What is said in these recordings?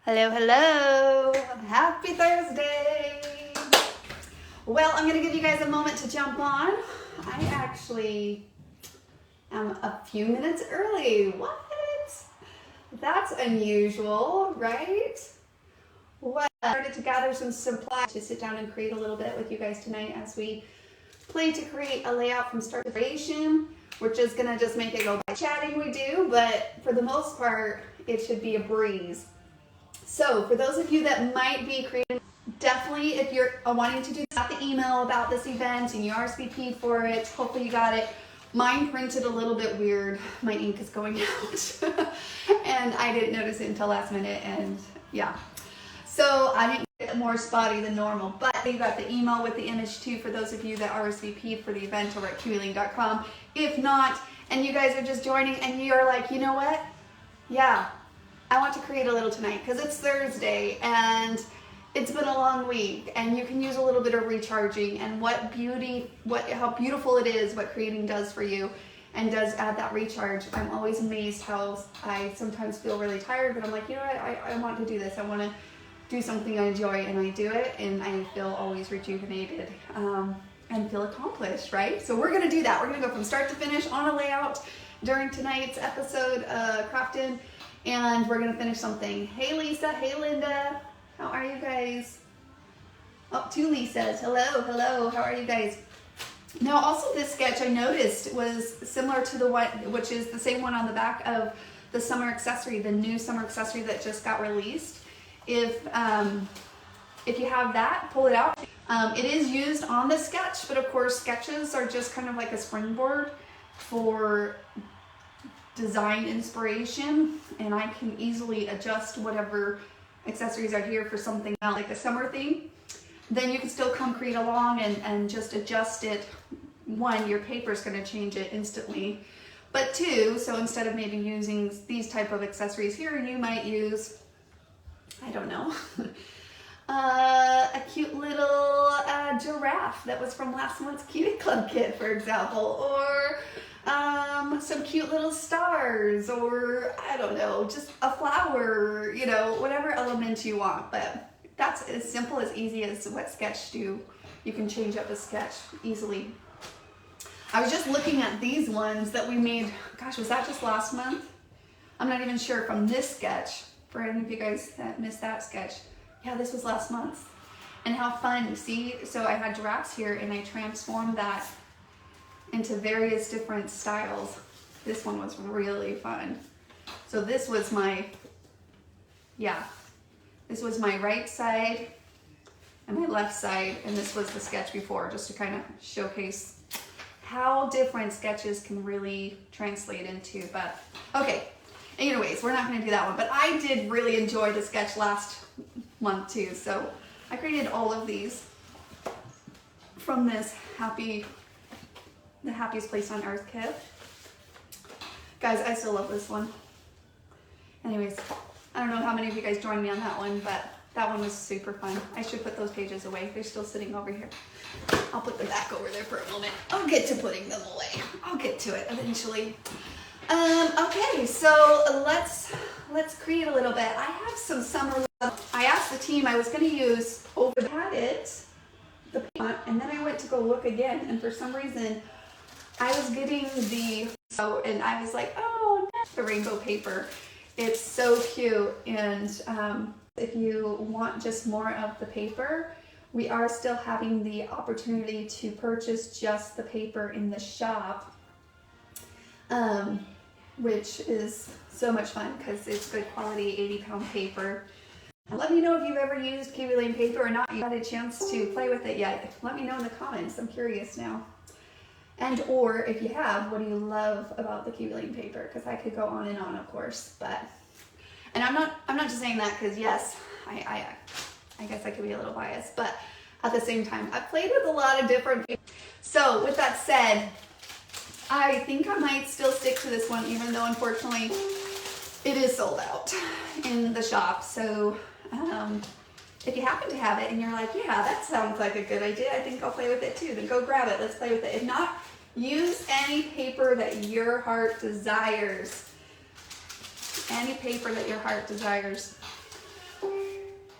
Hello, hello. Happy Thursday. Well, I'm going to give you guys a moment to jump on. I actually am a few minutes early. What? That's unusual, right? Well, I started to gather some supplies to sit down and create a little bit with you guys tonight as we play to create a layout from start to creation. We're just going to just make it go by chatting we do, but for the most part, it should be a breeze. So for those of you that might be creating, definitely if you're wanting to do got the email about this event and you RSVP'd for it, hopefully you got it. Mine printed a little bit weird. My ink is going out and I didn't notice it until last minute, and yeah. So I didn't get it more spotty than normal, but you got the email with the image too for those of you that RSVP'd for the event over at kiwilane.com. If not, and you guys are just joining and you're like, you know what? Yeah, I want to create a little tonight because it's Thursday and it's been a long week and you can use a little bit of recharging, and how beautiful it is what creating does for you and does add that recharge. I'm always amazed how I sometimes feel really tired, but I'm like, you know what, I want to do this. I want to do something I enjoy, and I do it and I feel always rejuvenated and feel accomplished, right? So we're gonna do that. We're gonna go from start to finish on a layout during tonight's episode, Crafted. And we're gonna finish something. Hey Lisa, hey Linda, how are you guys? Oh, two Lisas, hello, hello, how are you guys? Now also this sketch I noticed was similar to the one, which is the same one on the back of the summer accessory, the new summer accessory that just got released. If you have that, pull it out. It is used on the sketch, but of course sketches are just kind of like a springboard for design inspiration, and I can easily adjust whatever accessories are here for something else, like a summer theme. Then you can still come create along and just adjust it. One, your paper is going to change it instantly, but two, so instead of maybe using these type of accessories here, you might use, I don't know, a cute little giraffe that was from last month's Kiwi Club kit, for example, or some cute little stars, or I don't know, just a flower, you know, whatever element you want. But that's as simple as easy as what sketch do. You can change up a sketch easily. I was just looking at these ones that we made, gosh, was that just last month? I'm not even sure, from this sketch, for any of you guys that missed that sketch. Yeah, this was last month. And how fun, see? So I had giraffes here and I transformed that into various different styles. This one was really fun. So this was my, this was my right side and my left side, and this was the sketch before, just to kind of showcase how different sketches can really translate into. But okay, anyways, we're not going to do that one, but I did really enjoy the sketch last month too, so I created all of these from this the happiest place on earth kit. Guys, I still love this one. Anyways, I don't know how many of you guys joined me on that one, but that one was super fun. I should put those pages away. They're still sitting over here. I'll put them back over there for a moment. I'll get to putting them away. I'll get to it eventually. Okay, so let's create a little bit. I have some summer. I asked the team I was going to use over the paint, and then I went to go look again, and for some reason I was getting and I was like, oh, the rainbow paper. It's so cute. And if you want just more of the paper, we are still having the opportunity to purchase just the paper in the shop, which is so much fun because it's good quality 80-pound paper. Let me know if you've ever used Kiwi Lane paper or not. You had a chance to play with it yet. Let me know in the comments. I'm curious now. And or if you have, what do you love about the Kiwi Lane paper? Because I could go on and on, of course. And I'm not just saying that because yes, I guess I could be a little biased, but at the same time, I've played with a lot of different papers. So with that said, I think I might still stick to this one, even though unfortunately it is sold out in the shop. So if you happen to have it and you're like, yeah, that sounds like a good idea, I think I'll play with it too, then go grab it. Let's play with it. If not, use any paper that your heart desires. Any paper that your heart desires.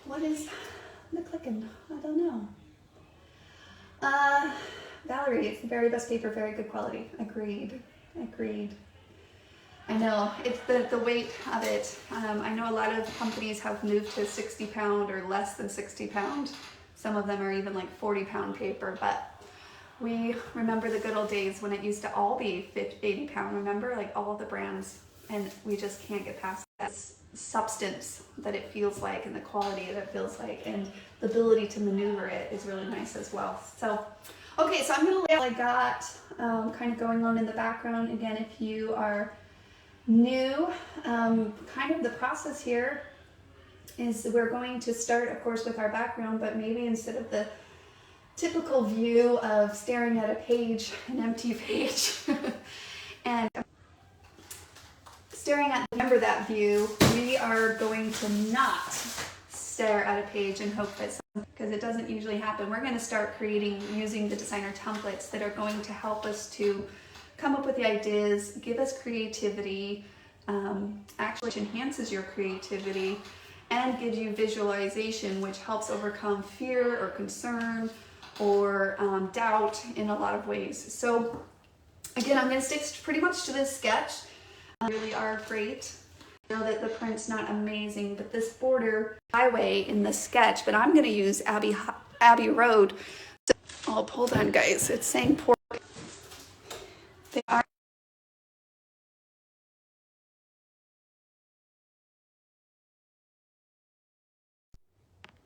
What is the clicking? I don't know. Valerie, it's the very best paper, very good quality. Agreed. Agreed. I know, it's the weight of it. I know a lot of companies have moved to 60 pound or less than 60 pound. Some of them are even like 40 pound paper, but we remember the good old days when it used to all be 80 pound. Remember, like all of the brands, and we just can't get past that substance that it feels like and the quality that it feels like, and the ability to maneuver it is really nice as well. So, okay, so I'm gonna lay out what I got kind of going on in the background. Again, if you are new, kind of the process here is we're going to start, of course, with our background, but maybe instead of the typical view of staring at a page, an empty page, and staring at, remember that view, we are going to not stare at a page and hope that, because it doesn't usually happen. We're going to start creating using the designer templates that are going to help us to come up with the ideas, give us creativity, actually enhances your creativity, and gives you visualization, which helps overcome fear or concern or doubt in a lot of ways. So again, I'm going to stick pretty much to this sketch. Really are great. I know that the print's not amazing, but this border highway in the sketch, but I'm going to use Abbey Road. Oh, hold on, guys. It's saying pork. They are.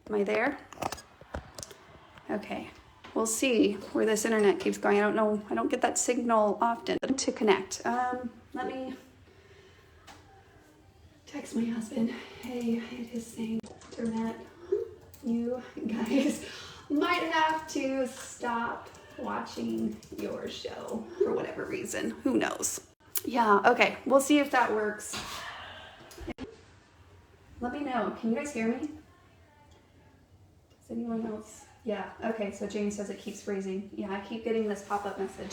Am I there? Okay. We'll see where this internet keeps going. I don't know. I don't get that signal often to connect. Let me text my husband. Hey, it is saying internet. You guys might have to stop watching your show for whatever reason. Who knows? Yeah, okay. We'll see if that works. Let me know. Can you guys hear me? Does anyone else? Yeah, okay. So Jane says it keeps freezing. Yeah, I keep getting this pop-up message.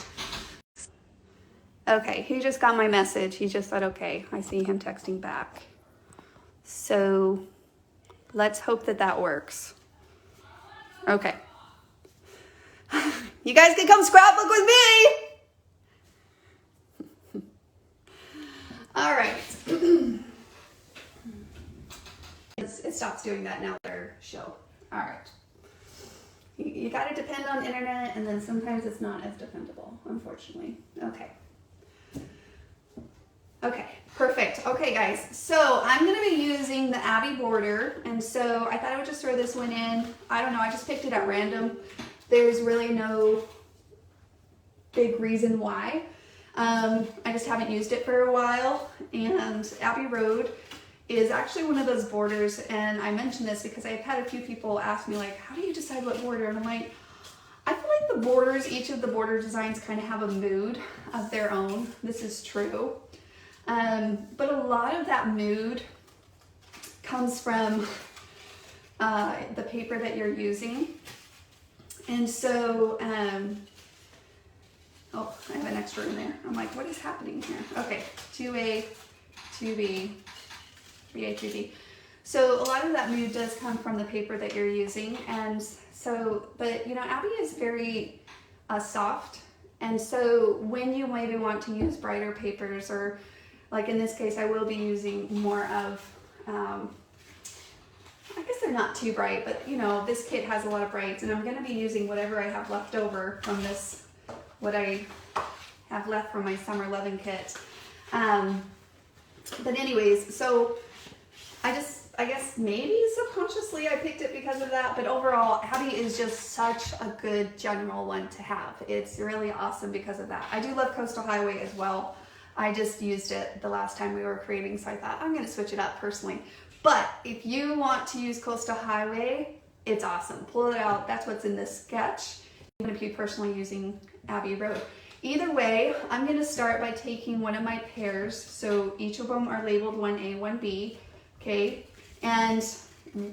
Okay, he just got my message. He just said, okay. I see him texting back. So let's hope that that works. Okay. You guys can come scrapbook with me. All right. It stops doing that now, their show. All right. You got to depend on internet, and then sometimes it's not as dependable, unfortunately. Okay. Okay, perfect. Okay, guys, so I'm going to be using the Abbey border, and so I thought I would just throw this one in. I don't know, I just picked it at random. There's really no big reason why. I just haven't used it for a while, and Abbey Road is actually one of those borders, and I mentioned this because I've had a few people ask me, like, how do you decide what border? And I'm like, I feel like the borders, each of the border designs kind of have a mood of their own. This is true. But a lot of that mood comes from the paper that you're using. And so, oh, I have an extra in there. I'm like, what is happening here? Okay, 2A, 2B, 3A, 3B. So a lot of that mood does come from the paper that you're using. And so, but you know, Abbey is very soft. And so when you maybe want to use brighter papers, or like in this case, I will be using more of, I guess they're not too bright, but you know, this kit has a lot of brights, and I'm going to be using whatever I have left over from this, what I have left from my summer loving kit. But anyways, so I guess maybe subconsciously I picked it because of that, but overall, Abbey is just such a good general one to have. It's really awesome because of that. I do love Coastal Highway as well. I just used it the last time we were creating, so I thought I'm going to switch it up personally. But if you want to use Coastal Highway, it's awesome. Pull it out. That's what's in this sketch. I'm going to be personally using Abbey Road. Either way, I'm going to start by taking one of my pairs. So each of them are labeled 1A, 1B. Okay. And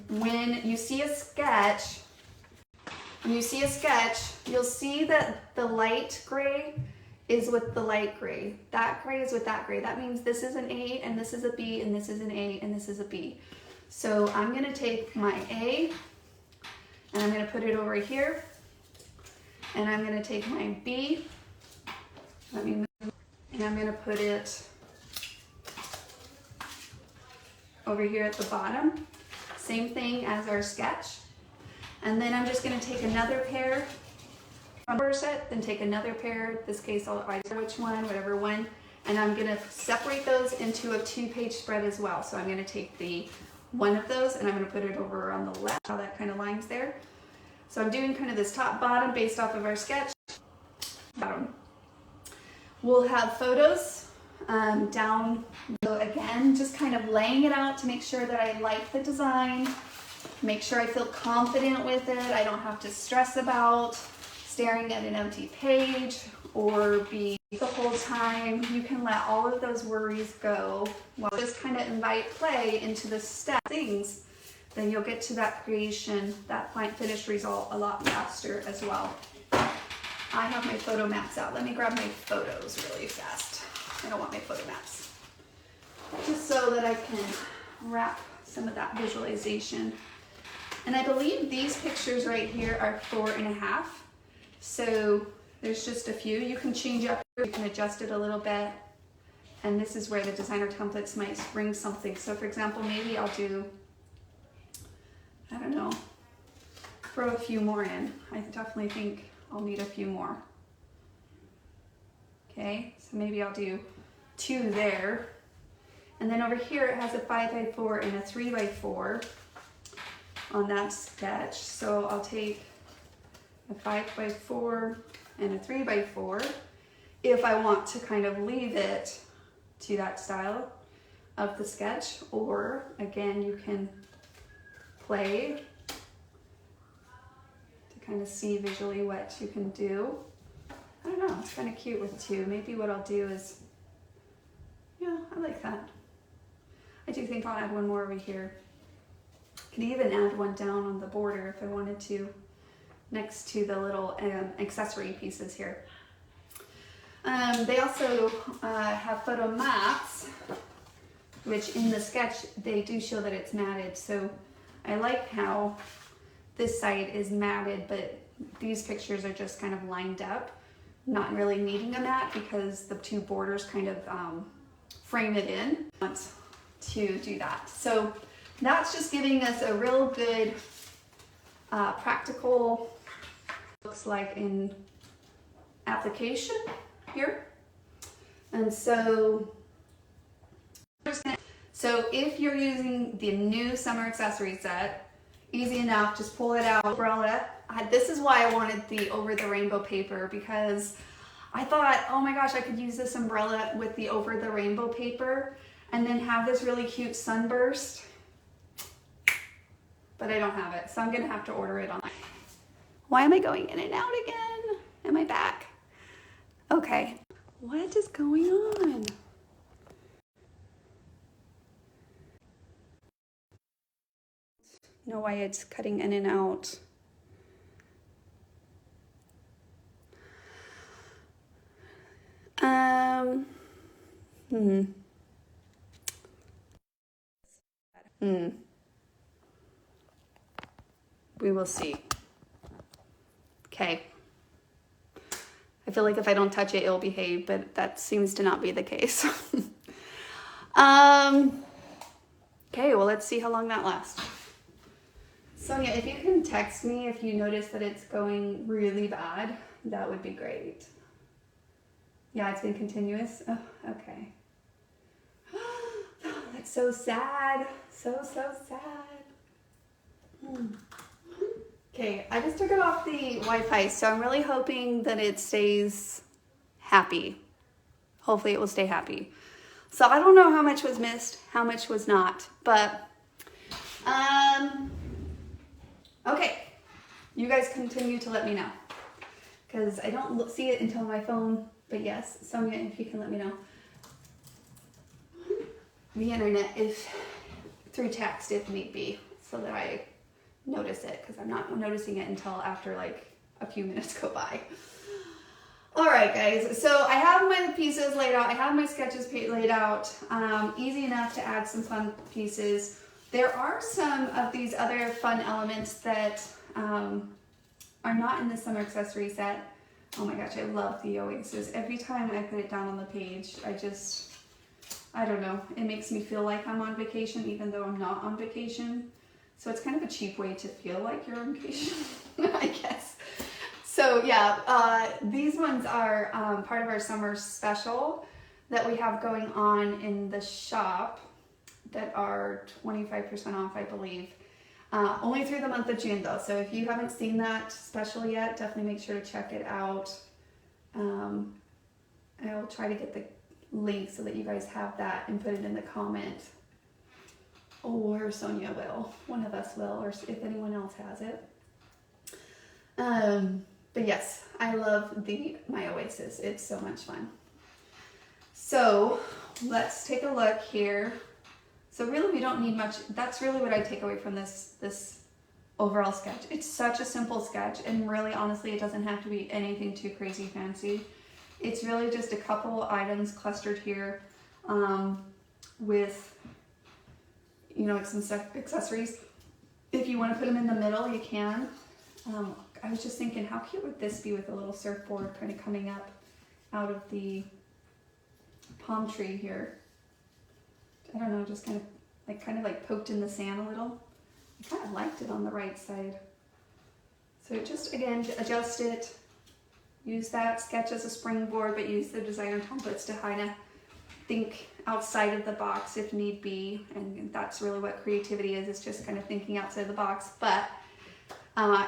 when you see a sketch, you'll see that the light gray is with the light gray. That gray is with that gray. That means this is an A, and this is a B, and this is an A, and this is a B. So I'm going to take my A and I'm going to put it over here. And I'm going to take my B, let me move, and I'm going to put it over here at the bottom. Same thing as our sketch. And then I'm just going to take another pair, reverse it, then take another pair. In this case, I'll either which one, whatever one. And I'm going to separate those into a 2-page spread as well. So I'm going to take the one of those and I'm going to put it over on the left, how that kind of lines there. So I'm doing kind of this top bottom based off of our sketch. We'll have photos down below again, just kind of laying it out to make sure that I like the design, make sure I feel confident with it. I don't have to stress about staring at an empty page or be the whole time. You can let all of those worries go while just kind of invite play into the step things. Then you'll get to that creation, that finished result a lot faster as well. I have my photo maps out. Let me grab my photos really fast. I don't want my photo maps. Just so that I can wrap some of that visualization. And I believe these pictures right here are 4.5. So there's just a few. You can change up, you can adjust it a little bit. And this is where the designer templates might bring something. So for example, maybe I'll do, I don't know, throw a few more in. I definitely think I'll need a few more. Okay, so maybe I'll do 2 there. And then over here it has a 5x4 and a 3x4 on that sketch. So I'll take a 5x4 and a 3x4 if I want to kind of leave it to that style of the sketch, or again, you can play to kind of see visually what you can do. I don't know, it's kind of cute with 2. Maybe what I'll do is, yeah, I like that. I do think I'll add one more over here. Can even add one down on the border if I wanted to, next to the little accessory pieces here. They also have photo maps, which in the sketch, they do show that it's matted. So I like how this side is matted, but these pictures are just kind of lined up, not really needing a mat because the 2 borders kind of frame it in. I want to do that. So that's just giving us a real good practical, looks like in application here. And so if you're using the new summer accessory set, easy enough, just pull it out, umbrella. This is why I wanted the over the rainbow paper, because I thought, oh my gosh, I could use this umbrella with the over the rainbow paper and then have this really cute sunburst, but I don't have it, so I'm gonna have to order it online. Why am I going in and out again? Am I back? Okay, what is going on? Know why it's cutting in and out. We will see. Okay. I feel like if I don't touch it, it'll behave, but that seems to not be the case. Okay, well, let's see how long that lasts. Sonia, if you can text me if you notice that it's going really bad, that would be great. Yeah, it's been continuous. Oh, okay. That's so sad. So sad. Okay, I just took it off the Wi-Fi, so I'm really hoping that it stays happy. Hopefully it will stay happy. So I don't know how much was missed, how much was not, but okay, you guys continue to let me know, because I don't see it until my phone, but yes, Sonia, if you can let me know. The internet, if through text if need be, so that I notice it, because I'm not noticing it until after like a few minutes go by. All right, guys, so I have my pieces laid out. I have my sketches laid out. Easy enough to add some fun pieces. There are some of these other fun elements that are not in the summer accessory set. Oh my gosh, I love the oasis. Every time I put it down on the page, I don't know, it makes me feel like I'm on vacation even though I'm not on vacation. So it's kind of a cheap way to feel like you're on vacation, I guess. So yeah, these ones are part of our summer special that we have going on in the shop that are 25% off, I believe. Only through the month of June though, so if you haven't seen that special yet, definitely make sure to check it out. I'll try to get the link so that you guys have that and put it in the comment. Or Sonia will, one of us will, or if anyone else has it. But yes, I love my Oasis. It's so much fun. So let's take a look here. So really we don't need much. That's really what I take away from this overall sketch. It's such a simple sketch, and really honestly it doesn't have to be anything too crazy fancy. It's really just a couple items clustered here with, you know, some accessories. If you want to put them in the middle, you can. I was just thinking, how cute would this be with a little surfboard kind of coming up out of the palm tree here? I don't know, just kind of like poked in the sand a little. I kind of liked it on the right side. So just again, adjust it. Use that sketch as a springboard, but use the designer templates to kind of think outside of the box if need be. And that's really what creativity is. It's just kind of thinking outside the box. But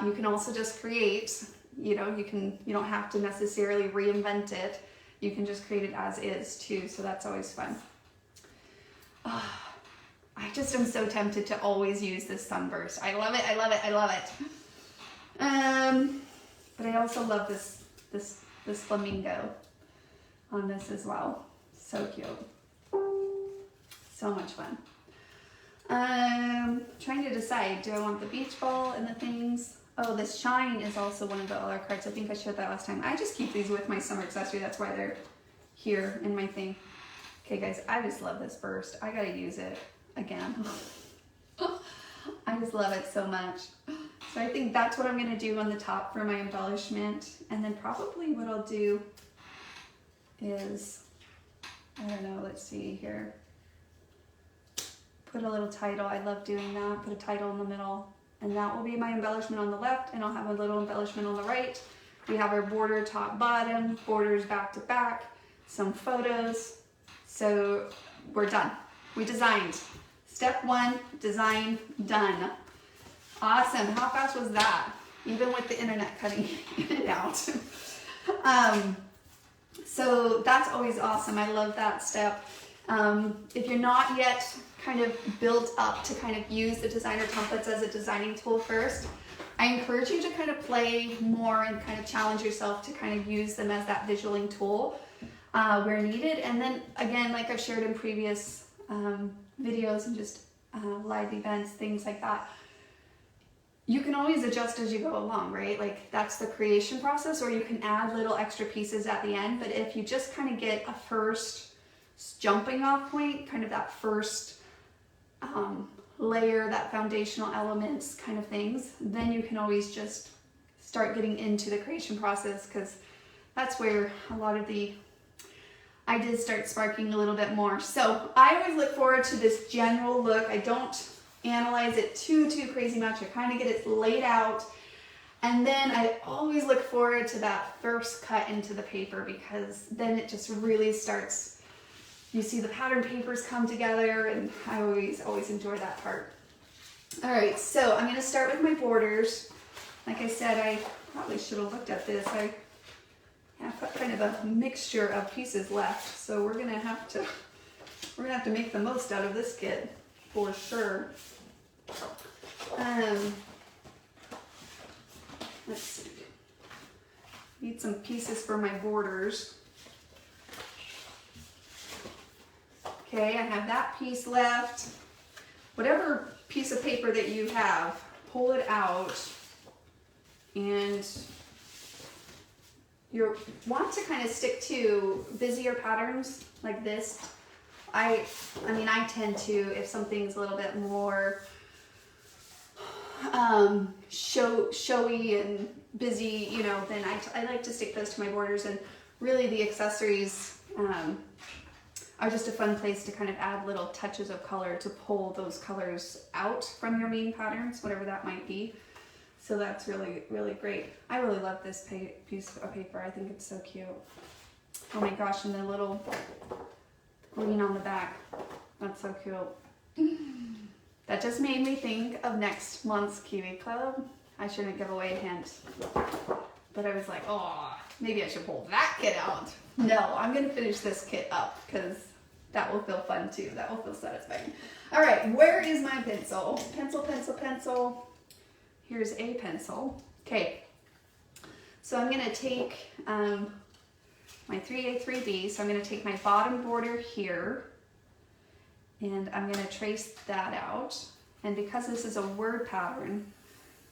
you can also just create, you know, you don't have to necessarily reinvent it. You can just create it as is too. So that's always fun. I just am so tempted to always use this sunburst. I love it, I love it, I love it. But I also love this flamingo on this as well. So cute. So much fun. Trying to decide, do I want the beach ball and the things? Oh, this shine is also one of the other cards. I think I showed that last time. I just keep these with my summer accessory. That's why they're here in my thing. Okay guys, I just love this burst. I gotta use it again. I just love it so much. So I think that's what I'm gonna do on the top for my embellishment. And then probably what I'll do is, I don't know, let's see here. Put a little title, I love doing that. Put a title in the middle. And that will be my embellishment on the left, and I'll have a little embellishment on the right. We have our border top, bottom, borders back to back, some photos. So we're done. We designed. Step one, design, done. Awesome. How fast was that? Even with the internet cutting it out. So that's always awesome. I love that step. If you're not yet kind of built up to kind of use the designer templates as a designing tool first, I encourage you to kind of play more and kind of challenge yourself to kind of use them as that visualing tool where needed. And then again, like I've shared in previous videos and just live events, things like that, you can always adjust as you go along, right? Like that's the creation process, or you can add little extra pieces at the end. But if you just kind of get a first jumping off point, kind of that first layer, that foundational elements kind of things, then you can always just start getting into the creation process, because that's where a lot of the ideas start sparking a little bit more. So I always look forward to this general look. I don't analyze it too crazy much. I kind of get it laid out, and then I always look forward to that first cut into the paper, because then it just really starts. You see the pattern papers come together, and I always enjoy that part. All right, so I'm going to start with my borders. Like I said, I probably should have looked at this. I have kind of a mixture of pieces left, so we're gonna have to make the most out of this kit for sure. Let's see. Need some pieces for my borders. Okay, I have that piece left. Whatever piece of paper that you have, pull it out, and you want to kind of stick to busier patterns like this. I mean, I tend to, if something's a little bit more showy and busy, you know, then I like to stick those to my borders. And really the accessories are just a fun place to kind of add little touches of color to pull those colors out from your main patterns, whatever that might be. So that's really, really great. I really love this piece of paper. I think it's so cute. Oh my gosh, and the little green on the back. That's so cute. That just made me think of next month's Kiwi Club. I shouldn't give away a hint, but I was like, oh, maybe I should pull that kit out. No, I'm gonna finish this kit up because that will feel fun too. That will feel satisfying. All right, where is my pencil? Pencil, pencil, pencil. Here's a pencil. Okay, so I'm gonna take my 3A, 3B. So I'm gonna take my bottom border here and I'm gonna trace that out. And because this is a word pattern,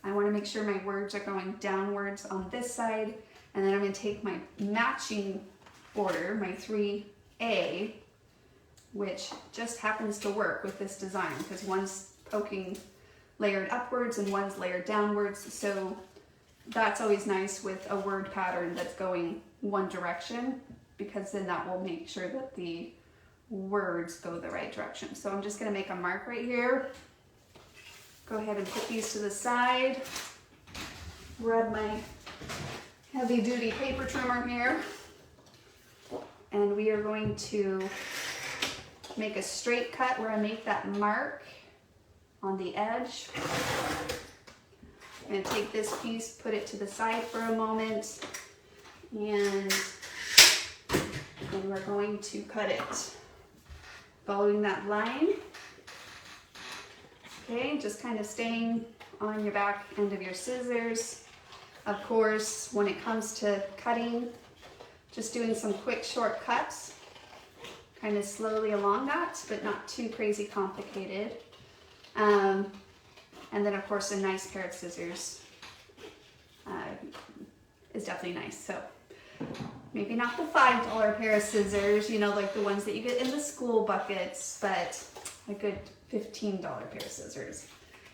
I wanna make sure my words are going downwards on this side. And then I'm gonna take my matching border, my 3A, which just happens to work with this design because one's poking layered upwards and one's layered downwards. So that's always nice with a word pattern that's going one direction, because then that will make sure that the words go the right direction. So I'm just gonna make a mark right here. Go ahead and put these to the side. Grab my heavy duty paper trimmer here. And we are going to make a straight cut where I make that mark on the edge. I'm going to take this piece, put it to the side for a moment, and then we're going to cut it. Following that line. Okay, just kind of staying on your back end of your scissors. Of course, when it comes to cutting, just doing some quick short cuts, kind of slowly along that, but not too crazy complicated. And then of course a nice pair of scissors is definitely nice. So maybe not the $5 pair of scissors, you know, like the ones that you get in the school buckets, but a good $15 pair of scissors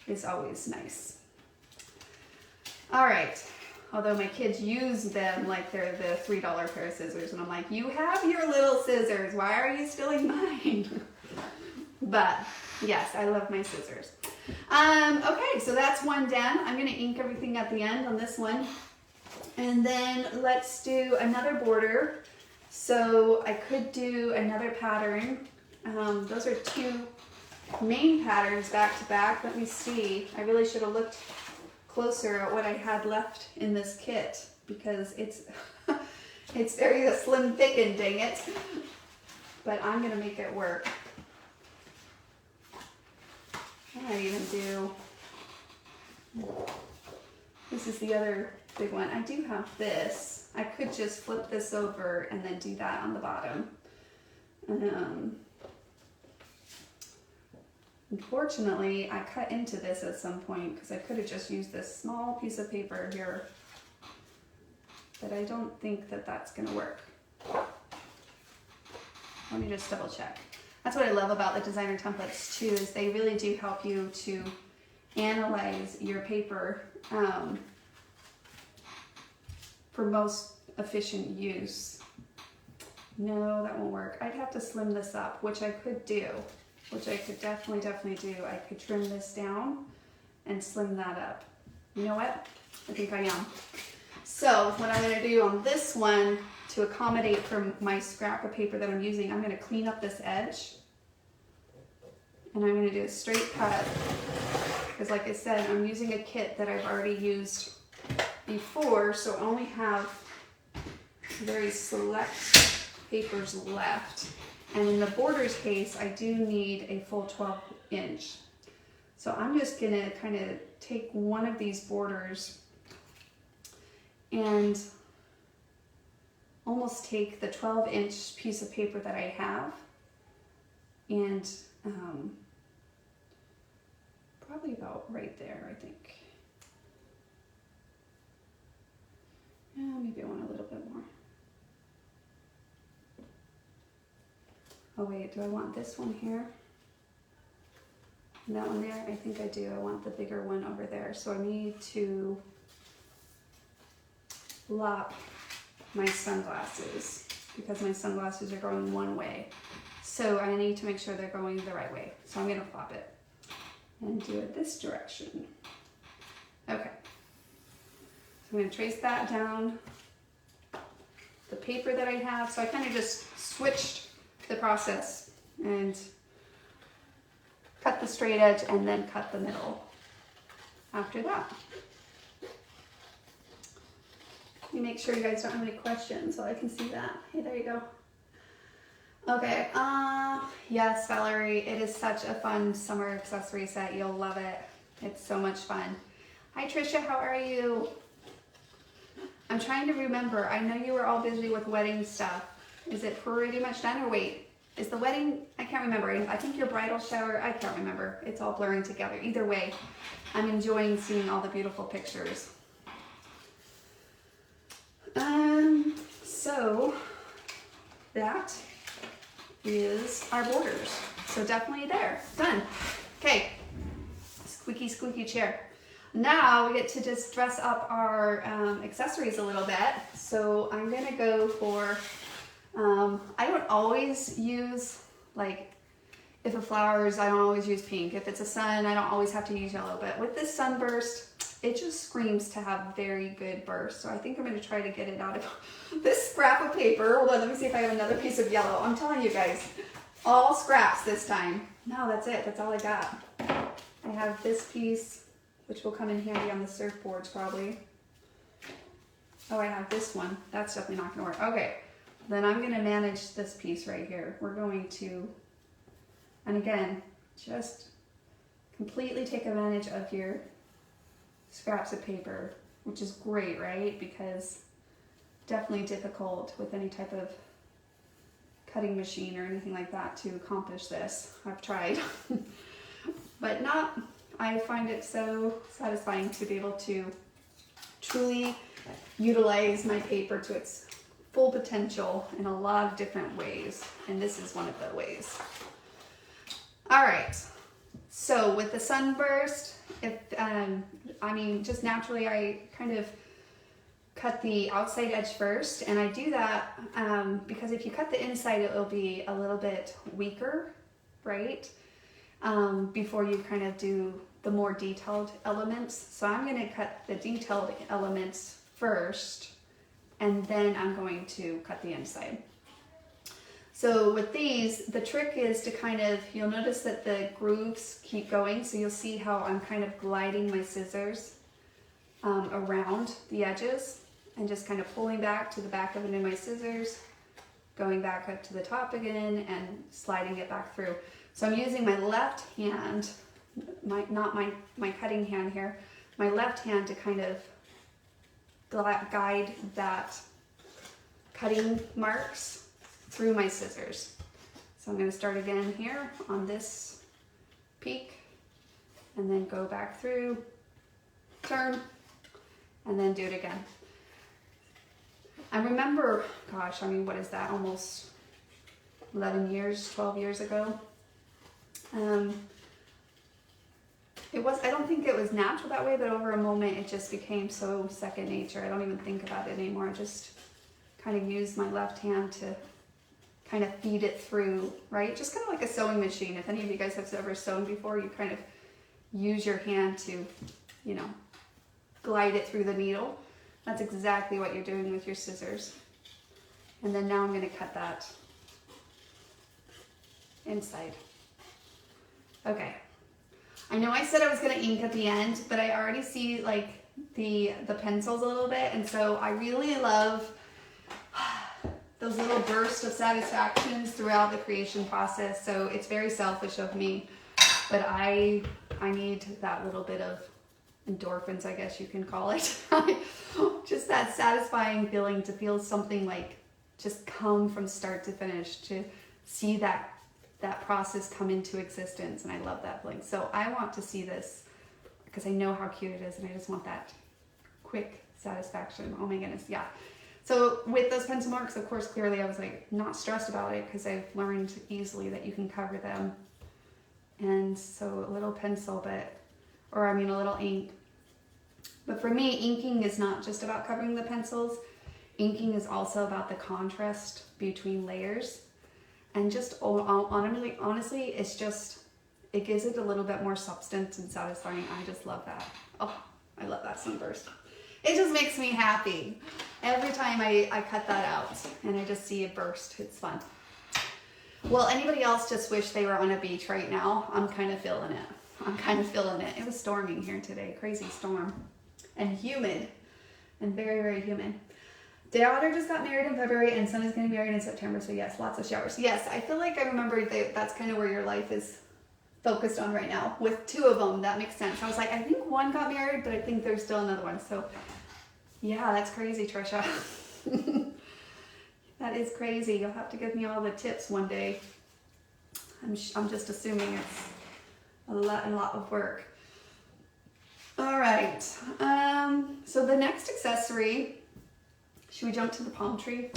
is always nice. All right. Although my kids use them like they're the $3 pair of scissors, and I'm like, you have your little scissors, why are you stealing mine? But yes, I love my scissors. Okay, so that's one done. I'm gonna ink everything at the end on this one. And then let's do another border. So I could do another pattern. Those are two main patterns back to back. Let me see, I really should have looked closer at what I had left in this kit because it's it's very slim thicken, dang it. But I'm gonna make it work. I might even do, this is the other big one. I do have this. I could just flip this over and then do that on the bottom. Unfortunately, I cut into this at some point because I could have just used this small piece of paper here, but I don't think that that's gonna work. Let me just double check. That's what I love about the designer templates too, is they really do help you to analyze your paper for most efficient use. No, that won't work. I'd have to slim this up, which I could do. Which I could definitely do. I could trim this down and slim that up. You know what? I think I am. So what I'm gonna do on this one, to accommodate for my scrap of paper that I'm using, I'm gonna clean up this edge. And I'm gonna do a straight cut. Because like I said, I'm using a kit that I've already used before, so I only have very select papers left. And in the borders case, I do need a full 12-inch. So I'm just gonna kind of take one of these borders and almost take the 12-inch piece of paper that I have and probably about right there, I think. Yeah, maybe I want a little bit more. Oh wait, do I want this one here? And that one there? I think I do. I want the bigger one over there. So I need to lop my sunglasses because my sunglasses are going one way. So I need to make sure they're going the right way. So I'm gonna flop it and do it this direction. Okay. So I'm gonna trace that down the paper that I have. So I kind of just switched the process and cut the straight edge and then cut the middle after that. Let me make sure you guys don't have any questions so I can see that. Hey, there you go. Okay, yes, Valerie, it is such a fun summer accessory set. You'll love it. It's so much fun. Hi, Trisha, how are you? I'm trying to remember. I know you were all busy with wedding stuff. Is it pretty much done or wait? Is the wedding, I can't remember. I think your bridal shower, I can't remember. It's all blurring together. Either way, I'm enjoying seeing all the beautiful pictures. So that is our borders. So definitely there, done. Okay, squeaky, squeaky chair. Now we get to just dress up our accessories a little bit. So I'm gonna go for, I don't always use, like, if a flowers, I don't always use pink. If it's a sun, I don't always have to use yellow. But with this sunburst, it just screams to have very good burst. So I think I'm gonna try to get it out of this scrap of paper. Hold on, let me see if I have another piece of yellow. I'm telling you guys, all scraps this time. No, that's it, that's all I got. I have this piece, which will come in handy on the surfboards probably. Oh, I have this one. That's definitely not gonna work. Okay, then I'm gonna manage this piece right here. We're going to, and again, just completely take advantage of your scraps of paper, which is great, right? Because definitely difficult with any type of cutting machine or anything like that to accomplish this. I've tried, but not, I find it so satisfying to be able to truly utilize my paper to its full potential in a lot of different ways. And this is one of the ways. All right, so with the sunburst, if I mean, just naturally I kind of cut the outside edge first, and I do that because if you cut the inside, it will be a little bit weaker, right? Before you kind of do the more detailed elements. So I'm going to cut the detailed elements first, and then I'm going to cut the inside. So with these, the trick is to kind of, you'll notice that the grooves keep going, so you'll see how I'm kind of gliding my scissors around the edges and just kind of pulling back to the back of it in my scissors, going back up to the top again and sliding it back through. So I'm using my left hand, not my cutting hand here, my left hand to kind of guide that cutting marks through my scissors. So I'm going to start again here on this peak and then go back through, turn, and then do it again. I remember, gosh, I mean, what is that, almost 11 years, 12 years ago? I don't think it was natural that way, but over a moment it just became so second nature. I don't even think about it anymore. I just kind of use my left hand to kind of feed it through, right? Just kind of like a sewing machine. If any of you guys have ever sewn before, you kind of use your hand to, you know, glide it through the needle. That's exactly what you're doing with your scissors. And then now I'm going to cut that inside. Okay. I know I said I was going to ink at the end, but I already see like the pencils a little bit, and so I really love those little bursts of satisfactions throughout the creation process. So it's very selfish of me, but I need that little bit of endorphins, I guess you can call it. Just that satisfying feeling to feel something like just come from start to finish, to see that process come into existence, and I love that feeling. So I want to see this because I know how cute it is, and I just want that quick satisfaction. Oh my goodness, yeah. So with those pencil marks, of course, clearly I was like not stressed about it because I've learned easily that you can cover them. And so a little pencil, a little ink. But for me, inking is not just about covering the pencils. Inking is also about the contrast between layers. And just honestly, it gives it a little bit more substance and satisfying. I just love that. Oh, I love that sunburst. It just makes me happy. Every time I cut that out and I just see it burst, it's fun. Well, anybody else just wish they were on a beach right now? I'm kind of feeling it. It was storming here today, crazy storm. And humid, and very, very humid. Daughter just got married in February and son is getting married in September, so yes, lots of showers. Yes, I feel like I remember that's kind of where your life is focused on right now. With two of them, that makes sense. I was like, I think one got married, but I think there's still another one. So yeah, that's crazy, Trisha. That is crazy. You'll have to give me all the tips one day. I'm just assuming it's a lot of work. All right, so the next accessory, should we jump to the palm tree?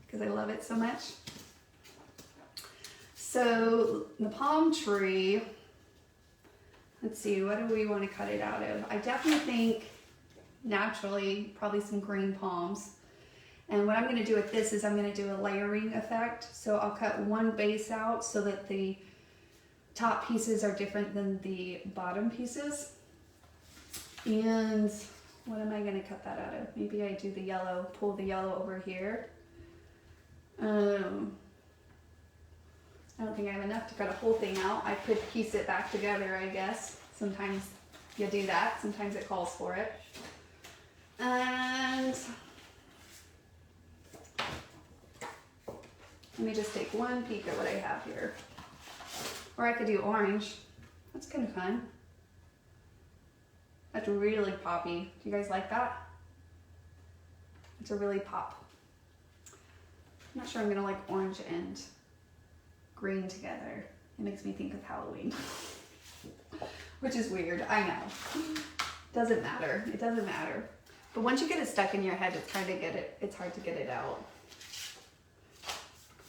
Because I love it so much. So the palm tree, let's see, what do we want to cut it out of? I definitely think naturally, probably some green palms. And what I'm going to do with this is I'm going to do a layering effect. So I'll cut one base out so that the top pieces are different than the bottom pieces. And what am I going to cut that out of? Maybe I do the yellow, pull the yellow over here. I don't think I have enough to cut a whole thing out. I could piece it back together, I guess. Sometimes you do that. Sometimes it calls for it. And let me just take one peek at what I have here. Or I could do orange. That's kind of fun. That's really poppy. Do you guys like that? It's a really pop. I'm not sure I'm gonna like orange and green together. It makes me think of Halloween. Which is weird, I know. Doesn't matter, it doesn't matter. But once you get it stuck in your head, it's hard to get it out.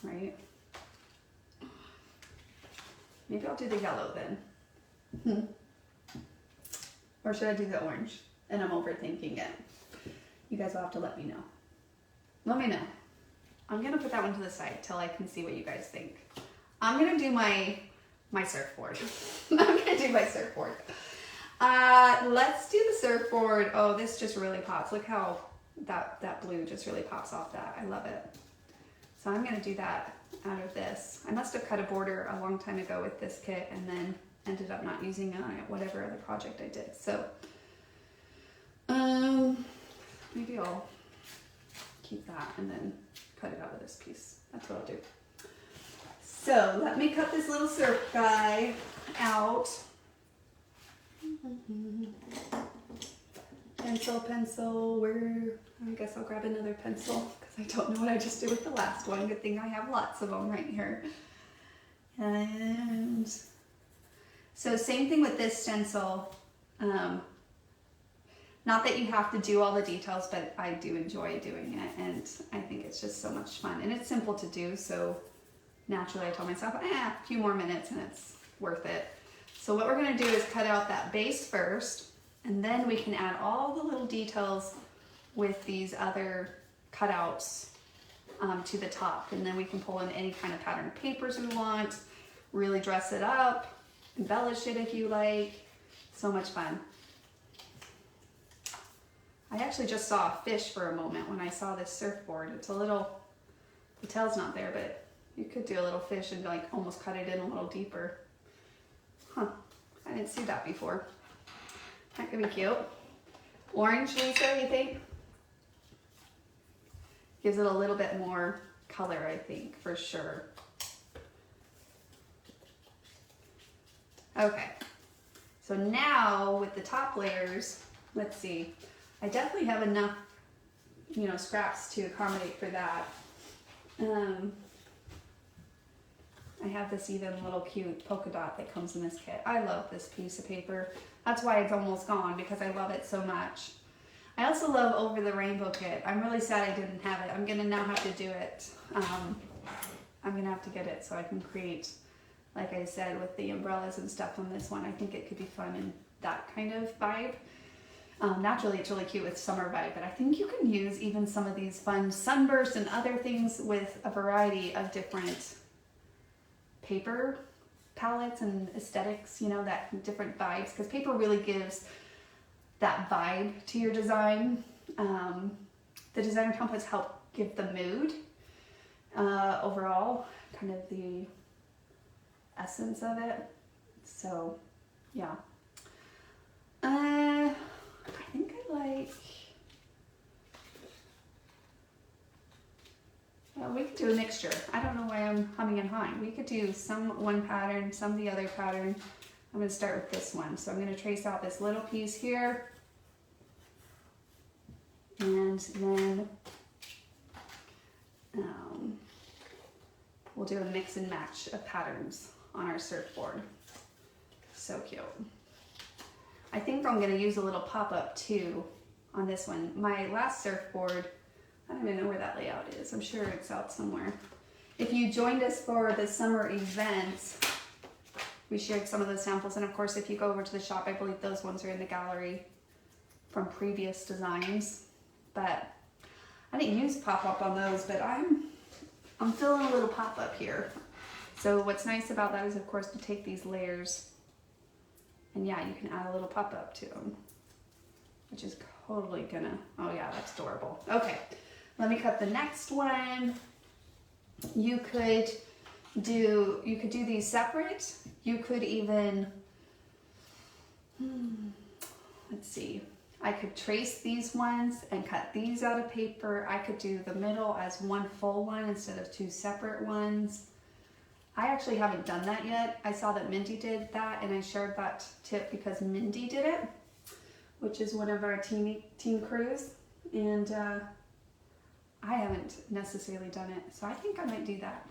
Right? Maybe I'll do the yellow then. Or should I do the orange? And I'm overthinking it. You guys will have to let me know. Let me know. I'm gonna put that one to the side till I can see what you guys think. I'm gonna do my surfboard. I'm gonna do my surfboard. Let's do the surfboard. Oh, this just really pops. Look how that blue just really pops off that. I love it. So I'm gonna do that out of this. I must have cut a border a long time ago with this kit and then ended up not using it on whatever other project I did. So maybe I'll keep that and then cut it out of this piece. That's what I'll do. So let me cut this little surf guy out. Pencil, I guess I'll grab another pencil because I don't know what I just did with the last one. Good thing I have lots of them right here. And so same thing with this stencil. Not that you have to do all the details, but I do enjoy doing it and I think it's just so much fun and it's simple to do. So naturally I told myself, a few more minutes and it's worth it. So what we're gonna do is cut out that base first and then we can add all the little details with these other cutouts to the top. And then we can pull in any kind of pattern papers we want, really dress it up, embellish it if you like. So much fun. I actually just saw a fish for a moment when I saw this surfboard. It's a little, the tail's not there, but you could do a little fish and like almost cut it in a little deeper. Huh, I didn't see that before. That could be cute. Orange, Lisa, you think? Gives it a little bit more color, I think, for sure. Okay, so now with the top layers, let's see. I definitely have enough, scraps to accommodate for that. I have this even little cute polka dot that comes in this kit. I love this piece of paper. That's why it's almost gone because I love it so much. I also love Over the Rainbow kit. I'm really sad I didn't have it. I'm gonna now have to do it. I'm gonna have to get it so I can create, like I said, with the umbrellas and stuff on this one. I think it could be fun in that kind of vibe. Naturally, it's really cute with summer vibe, but I think you can use even some of these fun sunbursts and other things with a variety of different paper palettes and aesthetics, you know, that different vibes, because paper really gives that vibe to your design. The designer templates help give the mood, overall, kind of the essence of it. So, yeah. I think I like, well, we could do a mixture. I don't know why I'm humming and hawing. We could do some one pattern, some the other pattern. I'm going to start with this one. So I'm going to trace out this little piece here. And then we'll do a mix and match of patterns on our surfboard. So cute. I think I'm going to use a little pop-up too on this one. My last surfboard, I don't even know where that layout is. I'm sure it's out somewhere. If you joined us for the summer events, we shared some of those samples. And of course, if you go over to the shop, I believe those ones are in the gallery from previous designs. But I didn't use pop-up on those, but I'm feeling a little pop-up here. So what's nice about that is, of course, to take these layers, and yeah, you can add a little pop-up to them, which is totally gonna, oh yeah, that's adorable. Okay, let me cut the next one. You could do these separate. You could even, let's see, I could trace these ones and cut these out of paper. I could do the middle as one full one instead of two separate ones. I actually haven't done that yet. I saw that Mindy did that, and I shared that tip because Mindy did it, which is one of our team crews, and I haven't necessarily done it, so I think I might do that.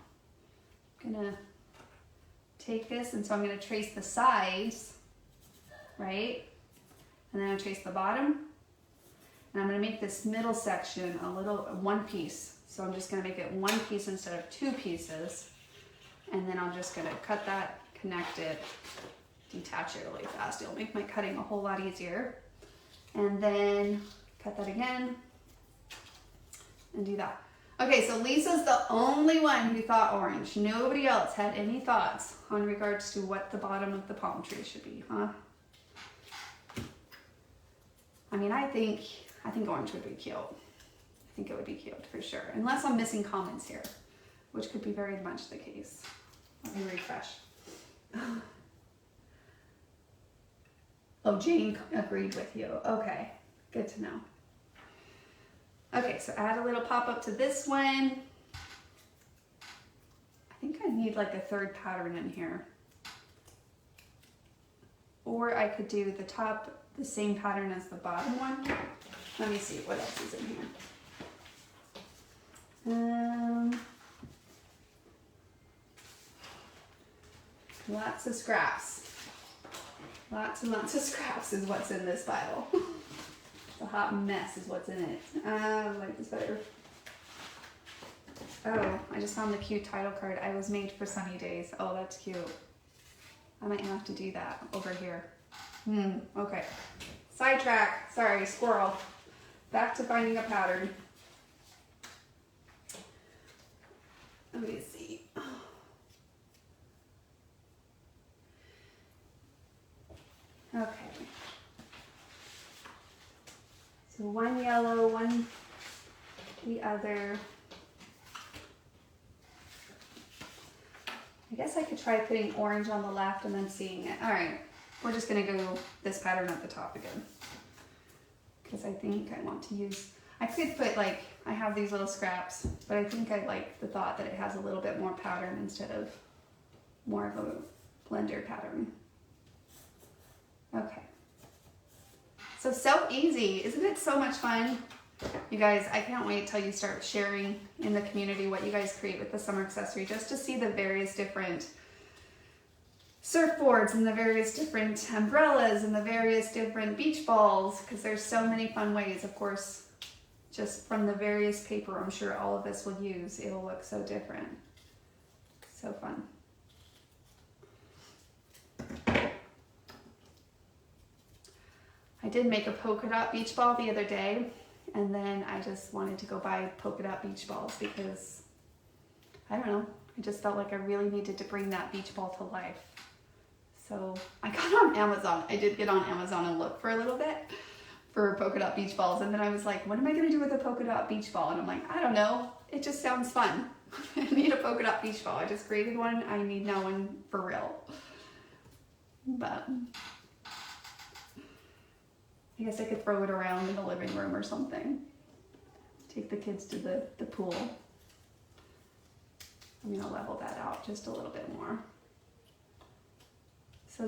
I'm gonna take this, and so I'm gonna trace the sides, right? And then I trace the bottom, and I'm gonna make this middle section one piece. So I'm just gonna make it one piece instead of two pieces. And then I'm just gonna cut that, connect it, detach it really fast. It'll make my cutting a whole lot easier. And then cut that again and do that. Okay, so Lisa's the only one who thought orange. Nobody else had any thoughts on regards to what the bottom of the palm tree should be, huh? I mean, I think orange would be cute. I think it would be cute for sure. Unless I'm missing comments here, which could be very much the case. Let me refresh. Oh, Jane agreed with you. Okay, good to know. Okay, so add a little pop-up to this one. I think I need like a third pattern in here. Or I could do the top, the same pattern as the bottom one. Let me see what else is in here. Lots of scraps. Lots and lots of scraps is what's in this pile. The hot mess is what's in it. I like this better. Oh, I just found the cute title card. I was made for sunny days. Oh, that's cute. I might have to do that over here. Okay. Sidetrack. Sorry, squirrel. Back to finding a pattern. Let me see. Okay. So one yellow, one the other. I guess I could try putting orange on the left and then seeing it. All right, we're just gonna go this pattern at the top again. Because I think I want to use, I could put like, I have these little scraps, but I think I like the thought that it has a little bit more pattern instead of more of a blender pattern. Okay. So easy. Isn't it so much fun? You guys, I can't wait till you start sharing in the community what you guys create with the summer accessory, just to see the various different surfboards and the various different umbrellas and the various different beach balls, because there's so many fun ways. Of course, just from the various paper I'm sure all of us will use, it'll look so different. So fun. I did make a polka dot beach ball the other day, and then I just wanted to go buy polka dot beach balls because, I don't know, I just felt like I really needed to bring that beach ball to life. So I got on Amazon. I did get on Amazon and look for a little bit for polka dot beach balls, and then I was like, what am I going to do with a polka dot beach ball? And I'm like, I don't know. It just sounds fun. I need a polka dot beach ball. I just created one. I need now one for real. But I guess I could throw it around in the living room or something. Take the kids to the pool. I'm going to level that out just a little bit more.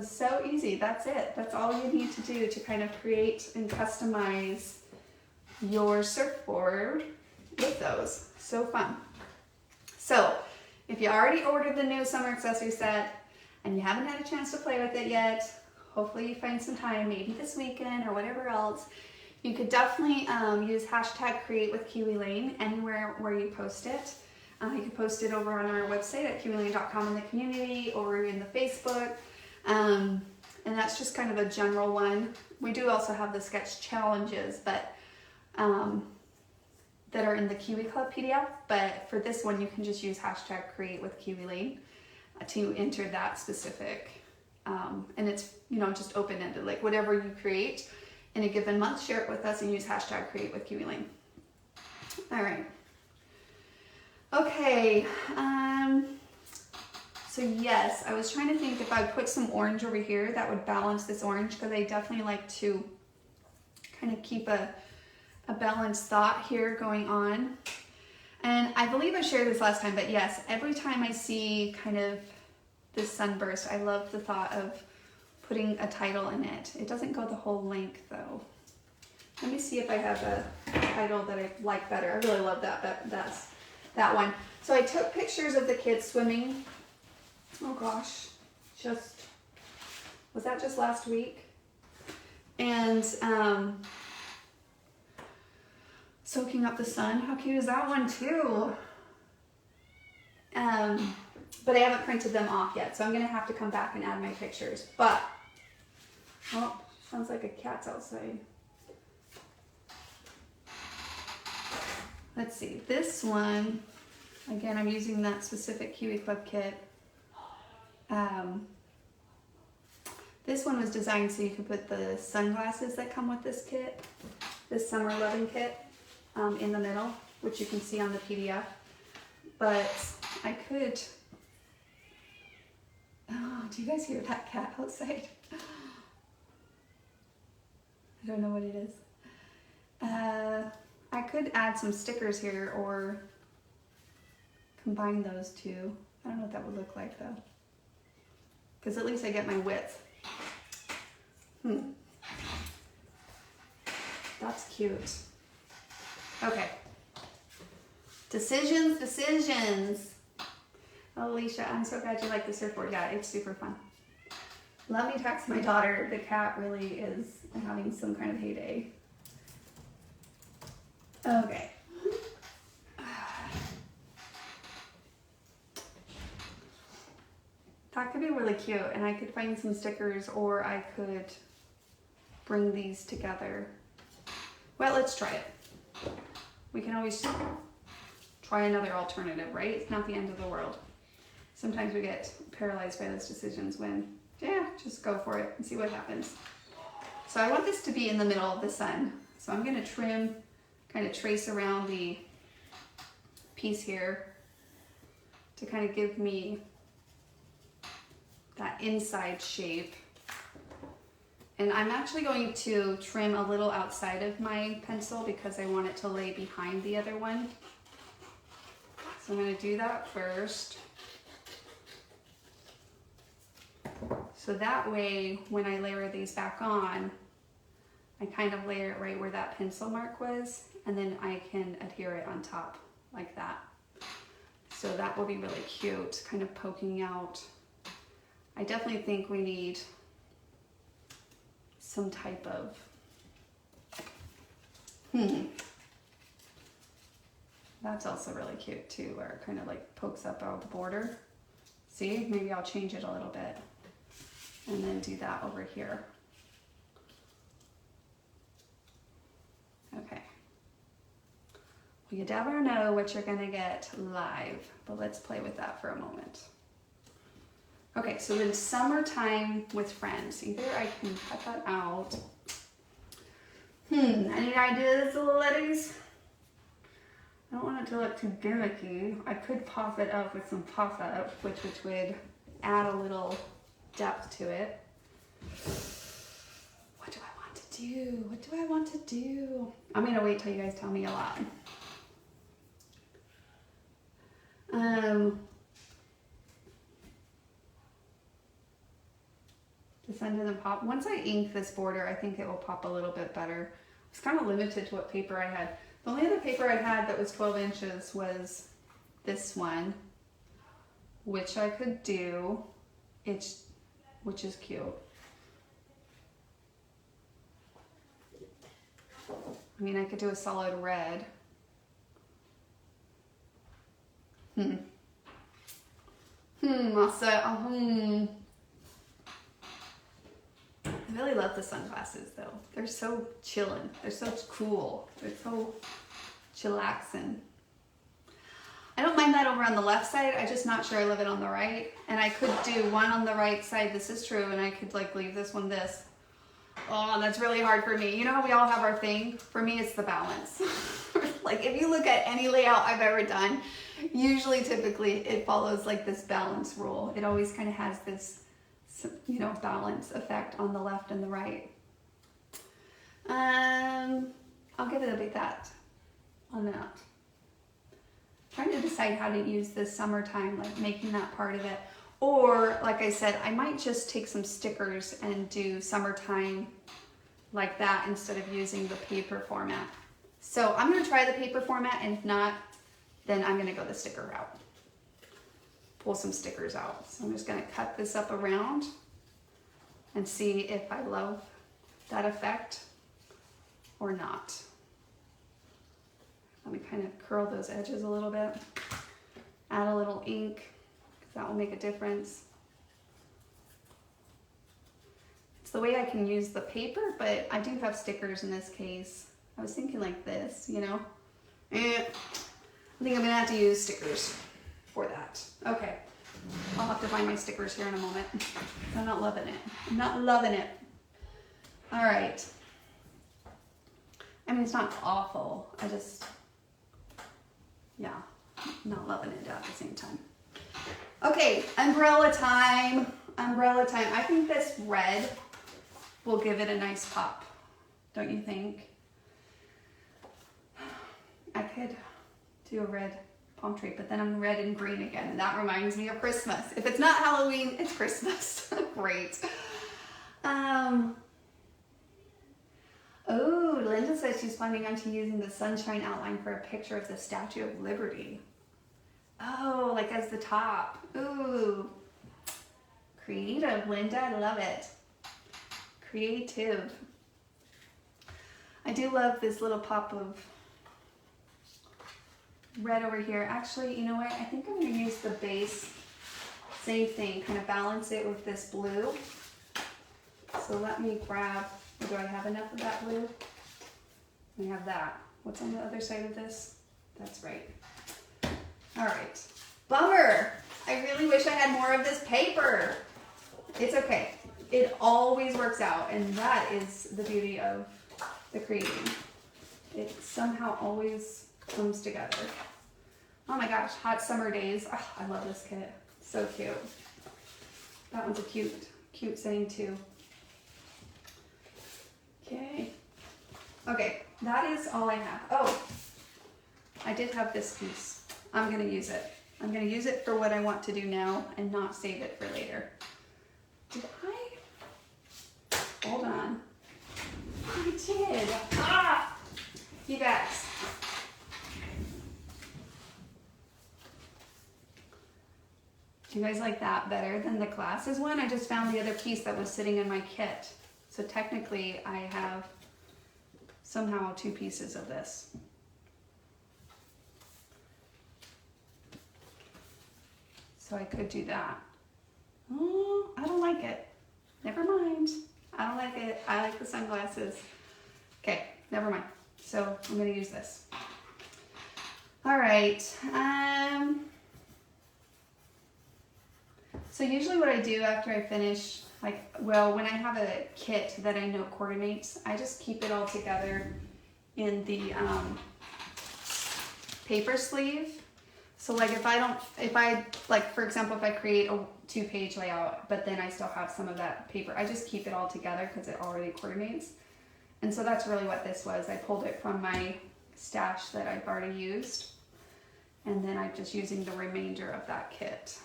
So easy. That's it. That's all you need to do to kind of create and customize your surfboard with those. So fun. So if you already ordered the new summer accessory set and you haven't had a chance to play with it yet, hopefully you find some time, maybe this weekend or whatever else. You could definitely use hashtag Create with Kiwi Lane anywhere where you post it. You can post it over on our website at kiwilane.com in the community or in the Facebook. And that's just kind of a general one. We do also have the sketch challenges, but that are in the Kiwi Club PDF. But for this one, you can just use hashtag Create with Kiwi Lane to enter that specific. And it's, you know, just open-ended, like whatever you create in a given month, share it with us and use hashtag Create with Kiwi Lane. All right. Okay. So yes, I was trying to think if I put some orange over here that would balance this orange, because I definitely like to kind of keep a balanced thought here going on. And I believe I shared this last time, but yes, every time I see kind of this sunburst, I love the thought of putting a title in it. It doesn't go the whole length though. Let me see if I have a title that I like better. I really love that's that one. So I took pictures of the kids swimming. Oh gosh, was that just last week? And soaking up the sun. How cute is that one too? But I haven't printed them off yet, so I'm gonna have to come back and add my pictures. But, oh, sounds like a cat's outside. Let's see, this one, again, I'm using that specific Kiwi Club kit. This one was designed so you could put the sunglasses that come with this kit, this summer loving kit, in the middle, which you can see on the PDF. But I could, oh, do you guys hear that cat outside? I don't know what it is. I could add some stickers here or combine those two. I don't know what that would look like though, because at least I get my width. That's cute. Okay. Decisions. Oh, Alicia, I'm so glad you like the surfboard. Yeah, it's super fun. Let me text my daughter. The cat really is having some kind of heyday. Okay. That could be really cute, and I could find some stickers, or I could bring these together. Well, let's try it. We can always try another alternative, right? It's not the end of the world. Sometimes we get paralyzed by those decisions when, yeah, just go for it and see what happens. So I want this to be in the middle of the sun. So I'm gonna trim, kind of trace around the piece here to kind of give me that inside shape. And I'm actually going to trim a little outside of my pencil because I want it to lay behind the other one. So I'm going to do that first. So that way, when I layer these back on, I kind of layer it right where that pencil mark was, and then I can adhere it on top like that. So that will be really cute, kind of poking out I definitely think we need some type of, that's also really cute too, where it kind of like pokes up out of the border. See, maybe I'll change it a little bit and then do that over here. Okay. Well, you never know what you're gonna get live, but let's play with that for a moment. Okay, so then summertime with friends. Either I can cut that out. Any ideas, little ladies? I don't want it to look too gimmicky. I could pop it up with some pop-up, which would add a little depth to it. What do I want to do? What do I want to do? I'm gonna wait till you guys tell me a lot. Descend and then pop. Once I ink this border, I think it will pop a little bit better. I was kind of limited to what paper I had. The only other paper I had that was 12 inches was this one, which I could do, which is cute. I mean, I could do a solid red. I'll say, I really love the sunglasses though. They're so chillin'. They're so cool. They're so chillaxin'. I don't mind that over on the left side. I'm just not sure I love it on the right. And I could do one on the right side. This is true. And I could like leave this one this. Oh, that's really hard for me. You know how we all have our thing? For me, it's the balance. Like if you look at any layout I've ever done, usually typically it follows like this balance rule. It always kind of has this, you know, balance effect on the left and the right. I'll give it a big that on that. Trying to decide how to use this summertime, like making that part of it. Or like I said, I might just take some stickers and do summertime like that instead of using the paper format. So I'm gonna try the paper format, and if not, then I'm gonna go the sticker route. Pull some stickers out. So I'm just gonna cut this up around and see if I love that effect or not. Let me kind of curl those edges a little bit. Add a little ink, because that will make a difference. It's the way I can use the paper, but I do have stickers in this case. I was thinking like this, you know? I think I'm gonna have to use stickers for that. Okay, I'll have to find my stickers here in a moment. I'm not loving it. I'm not loving it. All right. I mean, it's not awful. I just, yeah, not loving it at the same time. Okay, umbrella time. Umbrella time. I think this red will give it a nice pop. Don't you think? I could do a red palm tree, but then I'm red and green again, and that reminds me of Christmas. If it's not Halloween, it's Christmas. Great. Oh, Linda says she's planning on using the sunshine outline for a picture of the Statue of Liberty. Oh, like as the top. Ooh. Creative, Linda. I love it. Creative. I do love this little pop of red over here. Actually, you know what? I think I'm going to use the base. Same thing. Kind of balance it with this blue. So let me grab... Do I have enough of that blue? I have that. What's on the other side of this? That's right. All right. Bummer. I really wish I had more of this paper. It's okay. It always works out, and that is the beauty of the creating. It somehow always comes together. Oh my gosh, hot summer days. Oh, I love this kit. So cute. That one's a cute saying too. Okay. Okay, that is all I have. Oh, I did have this piece. I'm gonna use it. I'm gonna use it for what I want to do now and not save it for later. Did I? Hold on. I did. Ah! You guys. Do you guys like that better than the glasses one? I just found the other piece that was sitting in my kit. So technically I have somehow 2 pieces of this. So I could do that. Oh, I don't like it. Never mind. I don't like it. I like the sunglasses. Okay, never mind. So I'm gonna use this. All right. So usually what I do after I finish, when I have a kit that I know coordinates, I just keep it all together in the paper sleeve. So like for example, if I create a 2-page layout, but then I still have some of that paper, I just keep it all together because it already coordinates. And so that's really what this was. I pulled it from my stash that I've already used. And then I'm just using the remainder of that kit.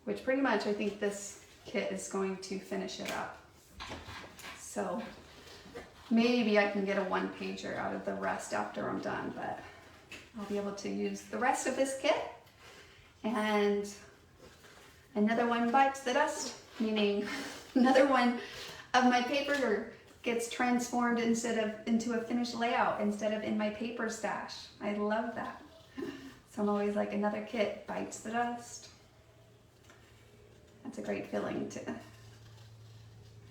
Which pretty much I think this kit is going to finish it up. So maybe I can get a 1-pager out of the rest after I'm done, but I'll be able to use the rest of this kit. And another one bites the dust, meaning another one of my paper gets transformed into a finished layout instead of in my paper stash. I love that. So I'm always like, another kit bites the dust. That's a great feeling to,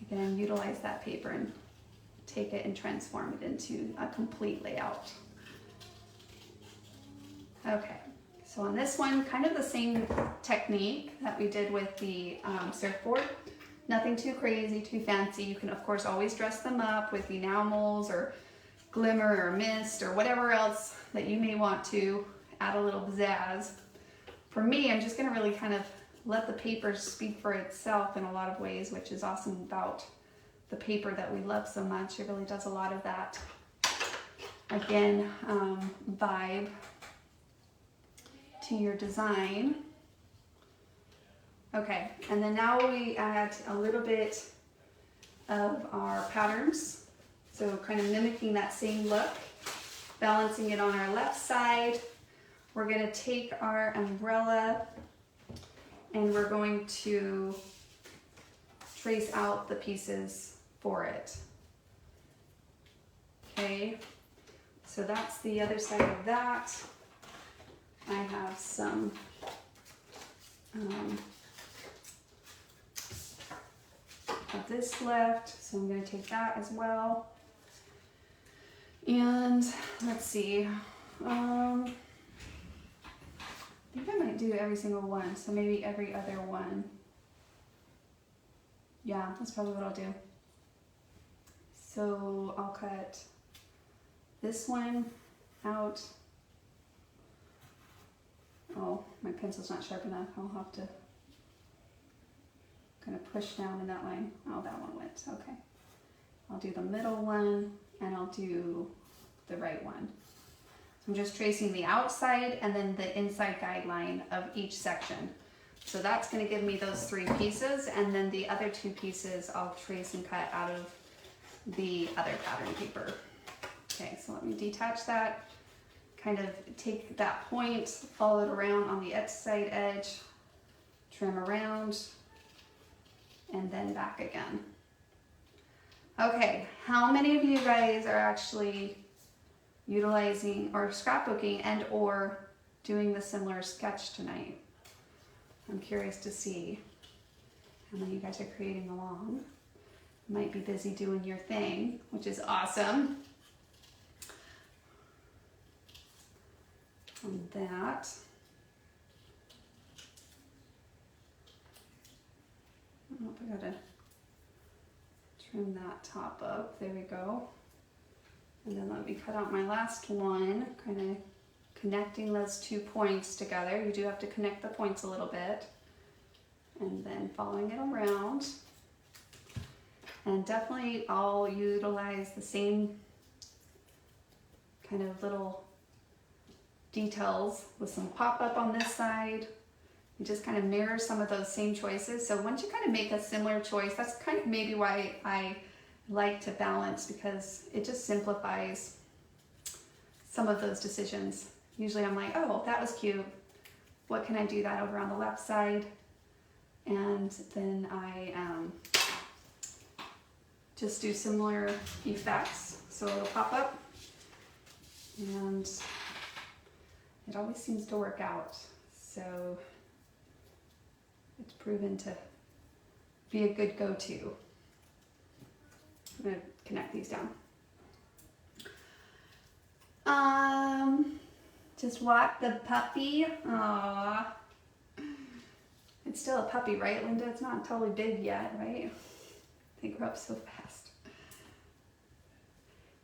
again, utilize that paper and take it and transform it into a complete layout. Okay, so on this one, kind of the same technique that we did with the surfboard. Nothing too crazy, too fancy. You can, of course, always dress them up with enamels or glimmer or mist or whatever else that you may want to add a little pizzazz. For me, I'm just going to really kind of let the paper speak for itself in a lot of ways, which is awesome about the paper that we love so much. It really does a lot of that, again, vibe to your design. Okay, and then now we add a little bit of our patterns. So kind of mimicking that same look, balancing it on our left side. We're gonna take our umbrella and we're going to trace out the pieces for it. Okay, so that's the other side of that. I have some of this left, so I'm going to take that as well. And let's see, I think I might do every single one, so maybe every other one. Yeah, that's probably what I'll do. So I'll cut this one out. Oh, my pencil's not sharp enough. I'll have to kind of push down in that line. Oh, that one went. Okay. I'll do the middle one and I'll do the right one. So I'm just tracing the outside and then the inside guideline of each section. So that's going to give me those 3 pieces, and then the other 2 pieces I'll trace and cut out of the other pattern paper. Okay, so let me detach that. Kind of take that point, follow it around on the outside edge, trim around, and then back again. Okay, how many of you guys are actually utilizing or scrapbooking and or doing the similar sketch tonight? I'm curious to see how many of you guys are creating along. You might be busy doing your thing, which is awesome. On that. Oh, I gotta trim that top up. There we go. And then let me cut out my last one, kind of connecting those 2 points together. You do have to connect the points a little bit. And then following it around. And definitely I'll utilize the same kind of little details with some pop-up on this side. You just kind of mirror some of those same choices. So once you kind of make a similar choice, that's kind of maybe why I like to balance, because it just simplifies some of those decisions. Usually I'm like, oh, that was cute. what can I do that over on the left side? And then I just do similar effects. So it'll pop up, and it always seems to work out. So it's proven to be a good go-to. I'm gonna connect these down. Just walk the puppy. Aww. It's still a puppy, right, Linda? It's not totally big yet, right? They grow up so fast.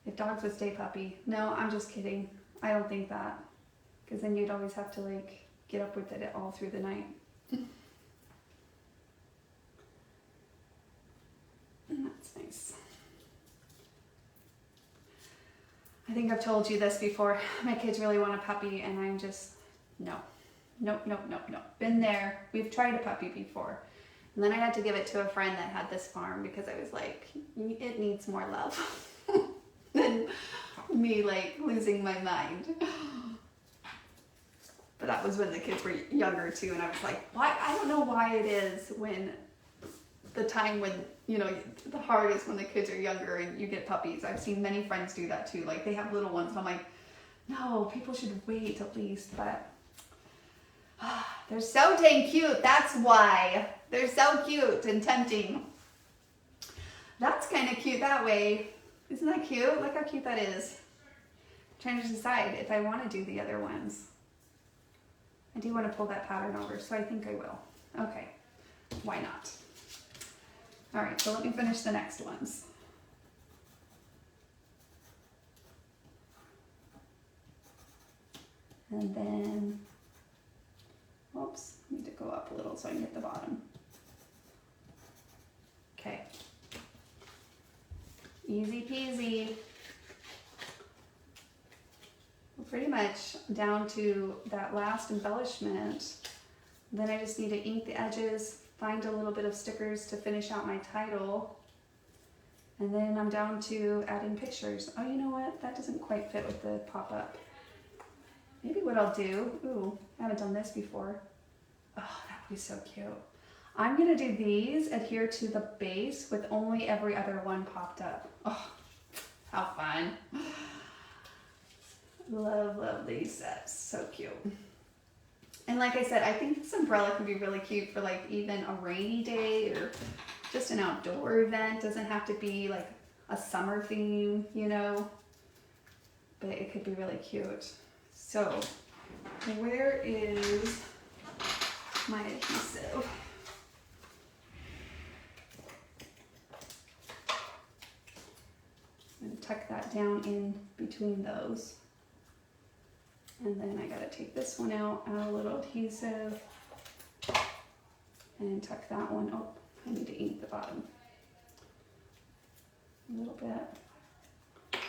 If dogs would stay puppy. No, I'm just kidding. I don't think that. Because then you'd always have to like get up with it all through the night. And that's nice. I think I've told you this before. My kids really want a puppy and I'm just, no. Nope. Been there. We've tried a puppy before. And then I had to give it to a friend that had this farm because I was like, it needs more love than me like losing my mind. But that was when the kids were younger too, and I was like, why? I don't know why it is when the time when, you know, the hardest when the kids are younger and you get puppies. I've seen many friends do that too. Like they have little ones and I'm like, no, people should wait at least, but they're so dang cute. That's why. They're so cute and tempting. That's kind of cute that way. Isn't that cute? Look how cute that is. I'm trying to decide if I want to do the other ones. I do want to pull that pattern over, so I think I will. Okay, why not? All right, so let me finish the next ones. And then, oops, I need to go up a little so I can get the bottom. Okay. Easy peasy. We're pretty much down to that last embellishment. Then I just need to ink the edges, find a little bit of stickers to finish out my title. And then I'm down to adding pictures. Oh, you know what? That doesn't quite fit with the pop-up. Maybe what I'll do, ooh, I haven't done this before. Oh, that would be so cute. I'm gonna do these, adhere to the base with only every other one popped up. Oh, how fun. Love these sets, so cute. And like I said, I think this umbrella can be really cute for like even a rainy day or just an outdoor event. Doesn't have to be like a summer theme, you know, but it could be really cute. So where is my adhesive? I'm gonna tuck that down in between those. And then I gotta take this one out, add a little adhesive, and tuck that one. Oh, I need to ink the bottom a little bit.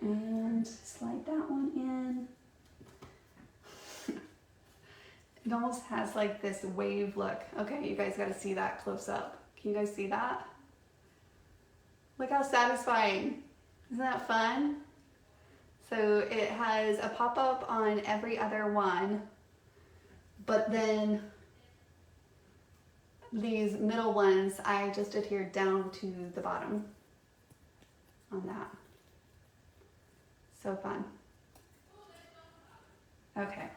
And slide that one in. It almost has like this wave look. Okay, you guys gotta see that close up. Can you guys see that? Look how satisfying. Isn't that fun? So it has a pop-up on every other one, but then these middle ones, I just adhered down to the bottom on that. So fun. Okay.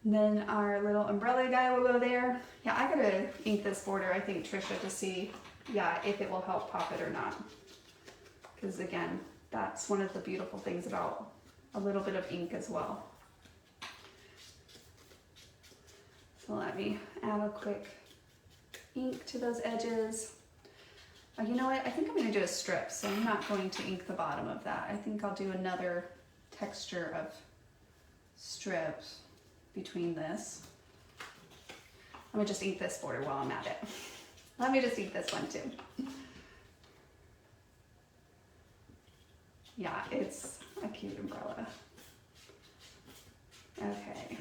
And then our little umbrella guy will go there. Yeah, I gotta ink this border, I think, Trisha, to see, yeah, if it will help pop it or not. Because again, that's one of the beautiful things about a little bit of ink as well. So let me add a quick ink to those edges. Oh, you know what? I think I'm going to do a strip, so I'm not going to ink the bottom of that. I think I'll do another texture of strips between this. I'm going to just ink this border while I'm at it. Let me just ink this one too. Yeah, it's a cute umbrella. Okay.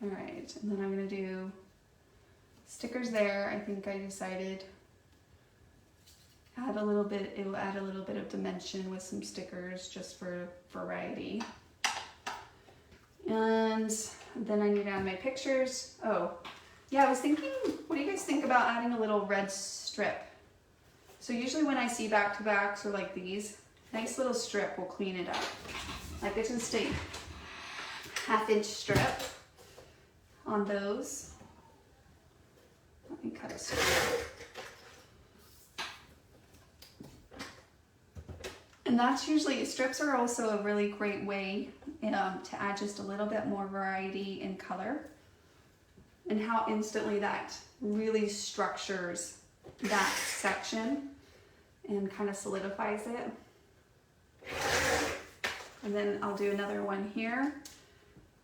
All right, and then I'm gonna do stickers there. I think I decided. add a little bit, it will add a little bit of dimension with some stickers just for variety. And then I need to add my pictures. Oh, yeah, I was thinking, what do you guys think about adding a little red strip? So usually when I see back-to-backs or like these, nice little strip will clean it up. Like it's just a 1/2 inch strip on those. Let me cut a strip. And that's usually, strips are also a really great way to add just a little bit more variety in color, and how instantly that really structures that section and kind of solidifies it. And then I'll do another one here.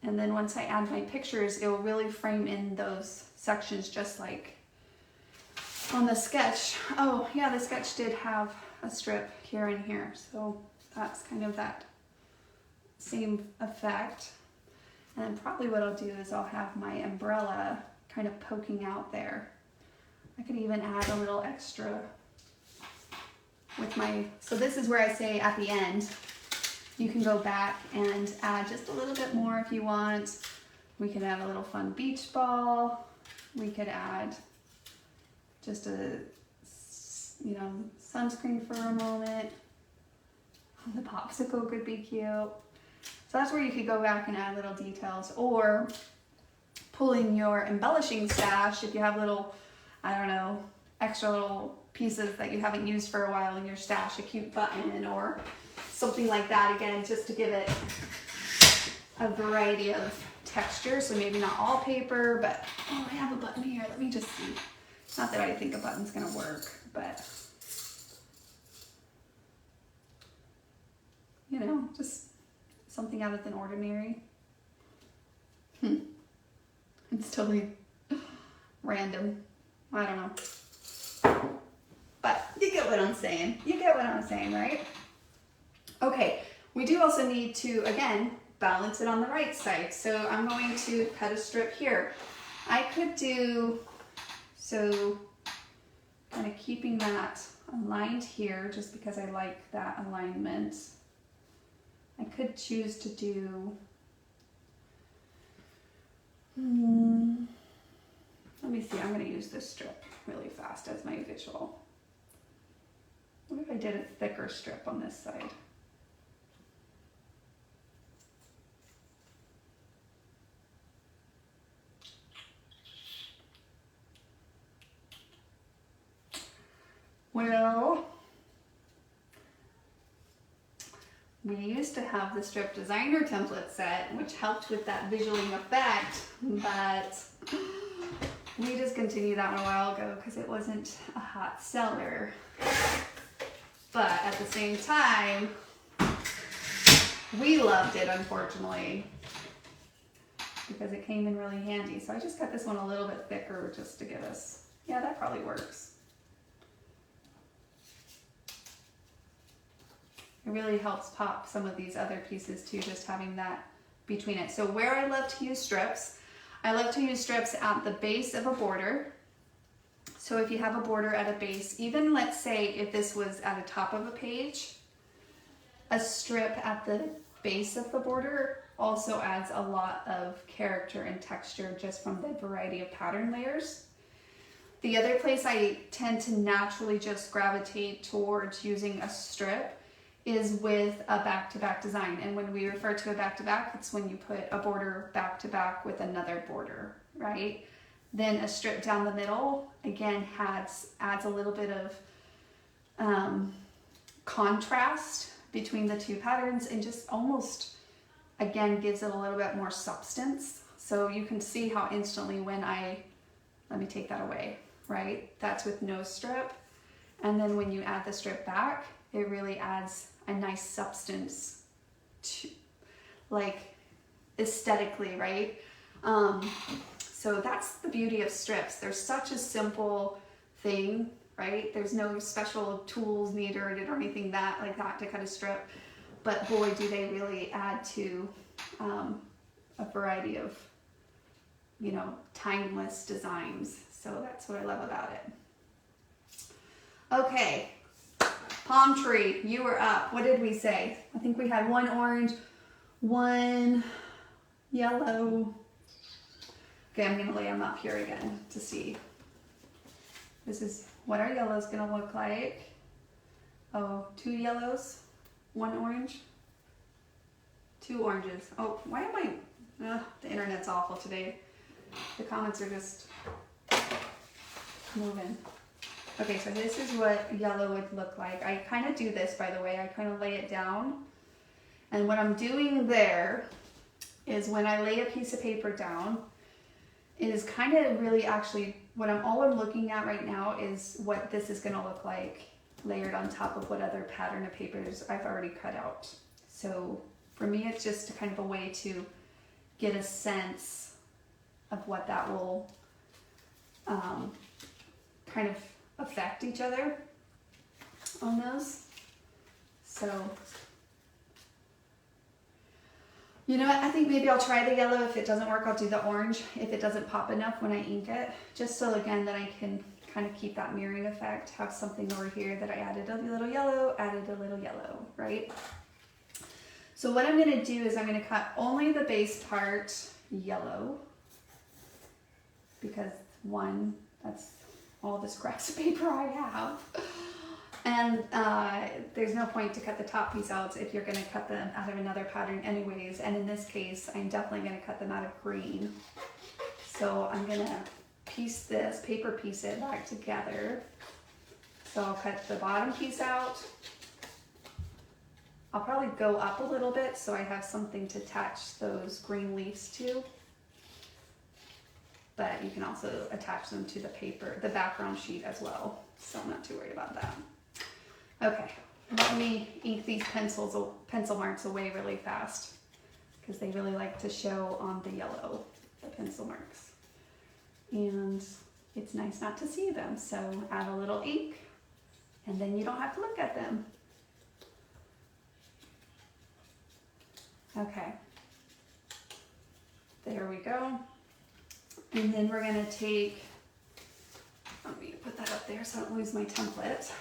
And then once I add my pictures, it will really frame in those sections just like on the sketch. Oh yeah, the sketch did have a strip here and here, so that's kind of that same effect. And then probably what I'll do is I'll have my umbrella kind of poking out there. I could even add a little extra with my, so this is where I say at the end, you can go back and add just a little bit more if you want. We could add a little fun beach ball. We could add just a, you know, sunscreen for a moment. The popsicle could be cute. So that's where you could go back and add little details, or pulling your embellishing stash if you have little, I don't know, extra little pieces that you haven't used for a while in your stash, a cute button or something like that, again, just to give it a variety of texture. So maybe not all paper, but oh, I have a button here. Let me just see. Not that I think a button's gonna work, but you know, just something out of the ordinary. It's totally random. I don't know. But you get what I'm saying. You get what I'm saying, right? Okay, we do also need to, again, balance it on the right side. So I'm going to cut a strip here. I could do, so kind of keeping that aligned here just because I like that alignment. I could choose to do, let me see, I'm going to use this strip really fast as my visual. What if I did a thicker strip on this side? Well, we used to have the Strip Designer Template set, which helped with that visualing effect, but we discontinued that one a while ago because it wasn't a hot seller. But at the same time, we loved it, unfortunately, because it came in really handy. So I just cut this one a little bit thicker just to give us, yeah, that probably works. It really helps pop some of these other pieces too, just having that between it. So where I love to use strips, I love to use strips at the base of a border. So if you have a border at a base, even let's say if this was at the top of a page, a strip at the base of the border also adds a lot of character and texture just from the variety of pattern layers. The other place I tend to naturally just gravitate towards using a strip is with a back-to-back design. And when we refer to a back-to-back, it's when you put a border back-to-back with another border, right? Then a strip down the middle, again, adds a little bit of contrast between the two patterns and just almost, again, gives it a little bit more substance. So you can see how instantly when let me take that away, right? That's with no strip. And then when you add the strip back, it really adds a nice substance to, like, aesthetically, right? So that's the beauty of strips. They're such a simple thing, right? There's no special tools needed or anything like that to cut a strip, but boy, do they really add to a variety of, you know, timeless designs. So that's what I love about it. Okay, Palm tree, you were up. What did we say? I think we had one orange, one yellow. Okay, I'm gonna lay them up here again to see. This is what our yellow is gonna look like. Oh, 2 yellows, 1 orange, 2 oranges. Oh, why am I, the internet's awful today. The comments are just moving. Okay, so this is what yellow would look like. I kind of do this, by the way. I kind of lay it down. And what I'm doing there is when I lay a piece of paper down, it is kind of really actually, all I'm looking at right now is what this is going to look like layered on top of what other pattern of papers I've already cut out. So for me, it's just kind of a way to get a sense of what that will kind of affect each other on those. So, you know what, I think maybe I'll try the yellow. If it doesn't work, I'll do the orange if it doesn't pop enough when I ink it, just so again that I can kind of keep that mirroring effect, have something over here that I added a little yellow, right? So what I'm going to do is I'm going to cut only the base part yellow, because one, that's all the scraps of paper I have. And there's no point to cut the top piece out if you're going to cut them out of another pattern anyways. And in this case, I'm definitely going to cut them out of green. So I'm going to paper piece it back together. So I'll cut the bottom piece out. I'll probably go up a little bit so I have something to attach those green leaves to. But you can also attach them to the paper, the background sheet as well. So I'm not too worried about that. Okay, let me ink these pencil marks away really fast, because they really like to show on the yellow, the pencil marks. And it's nice not to see them, so add a little ink, and then you don't have to look at them. Okay, there we go. And then we're gonna take, let me put that up there so I don't lose my template.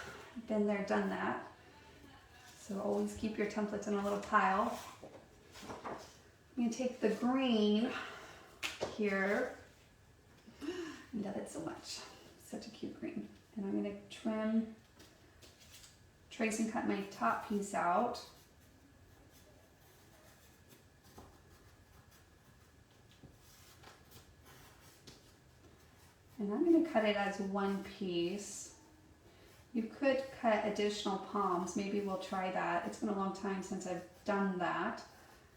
Been there, done that. So always keep your templates in a little pile. I'm gonna take the green here. I love it so much. Such a cute green. And I'm gonna trace and cut my top piece out. And I'm gonna cut it as one piece. You could cut additional palms. Maybe we'll try that. It's been a long time since I've done that.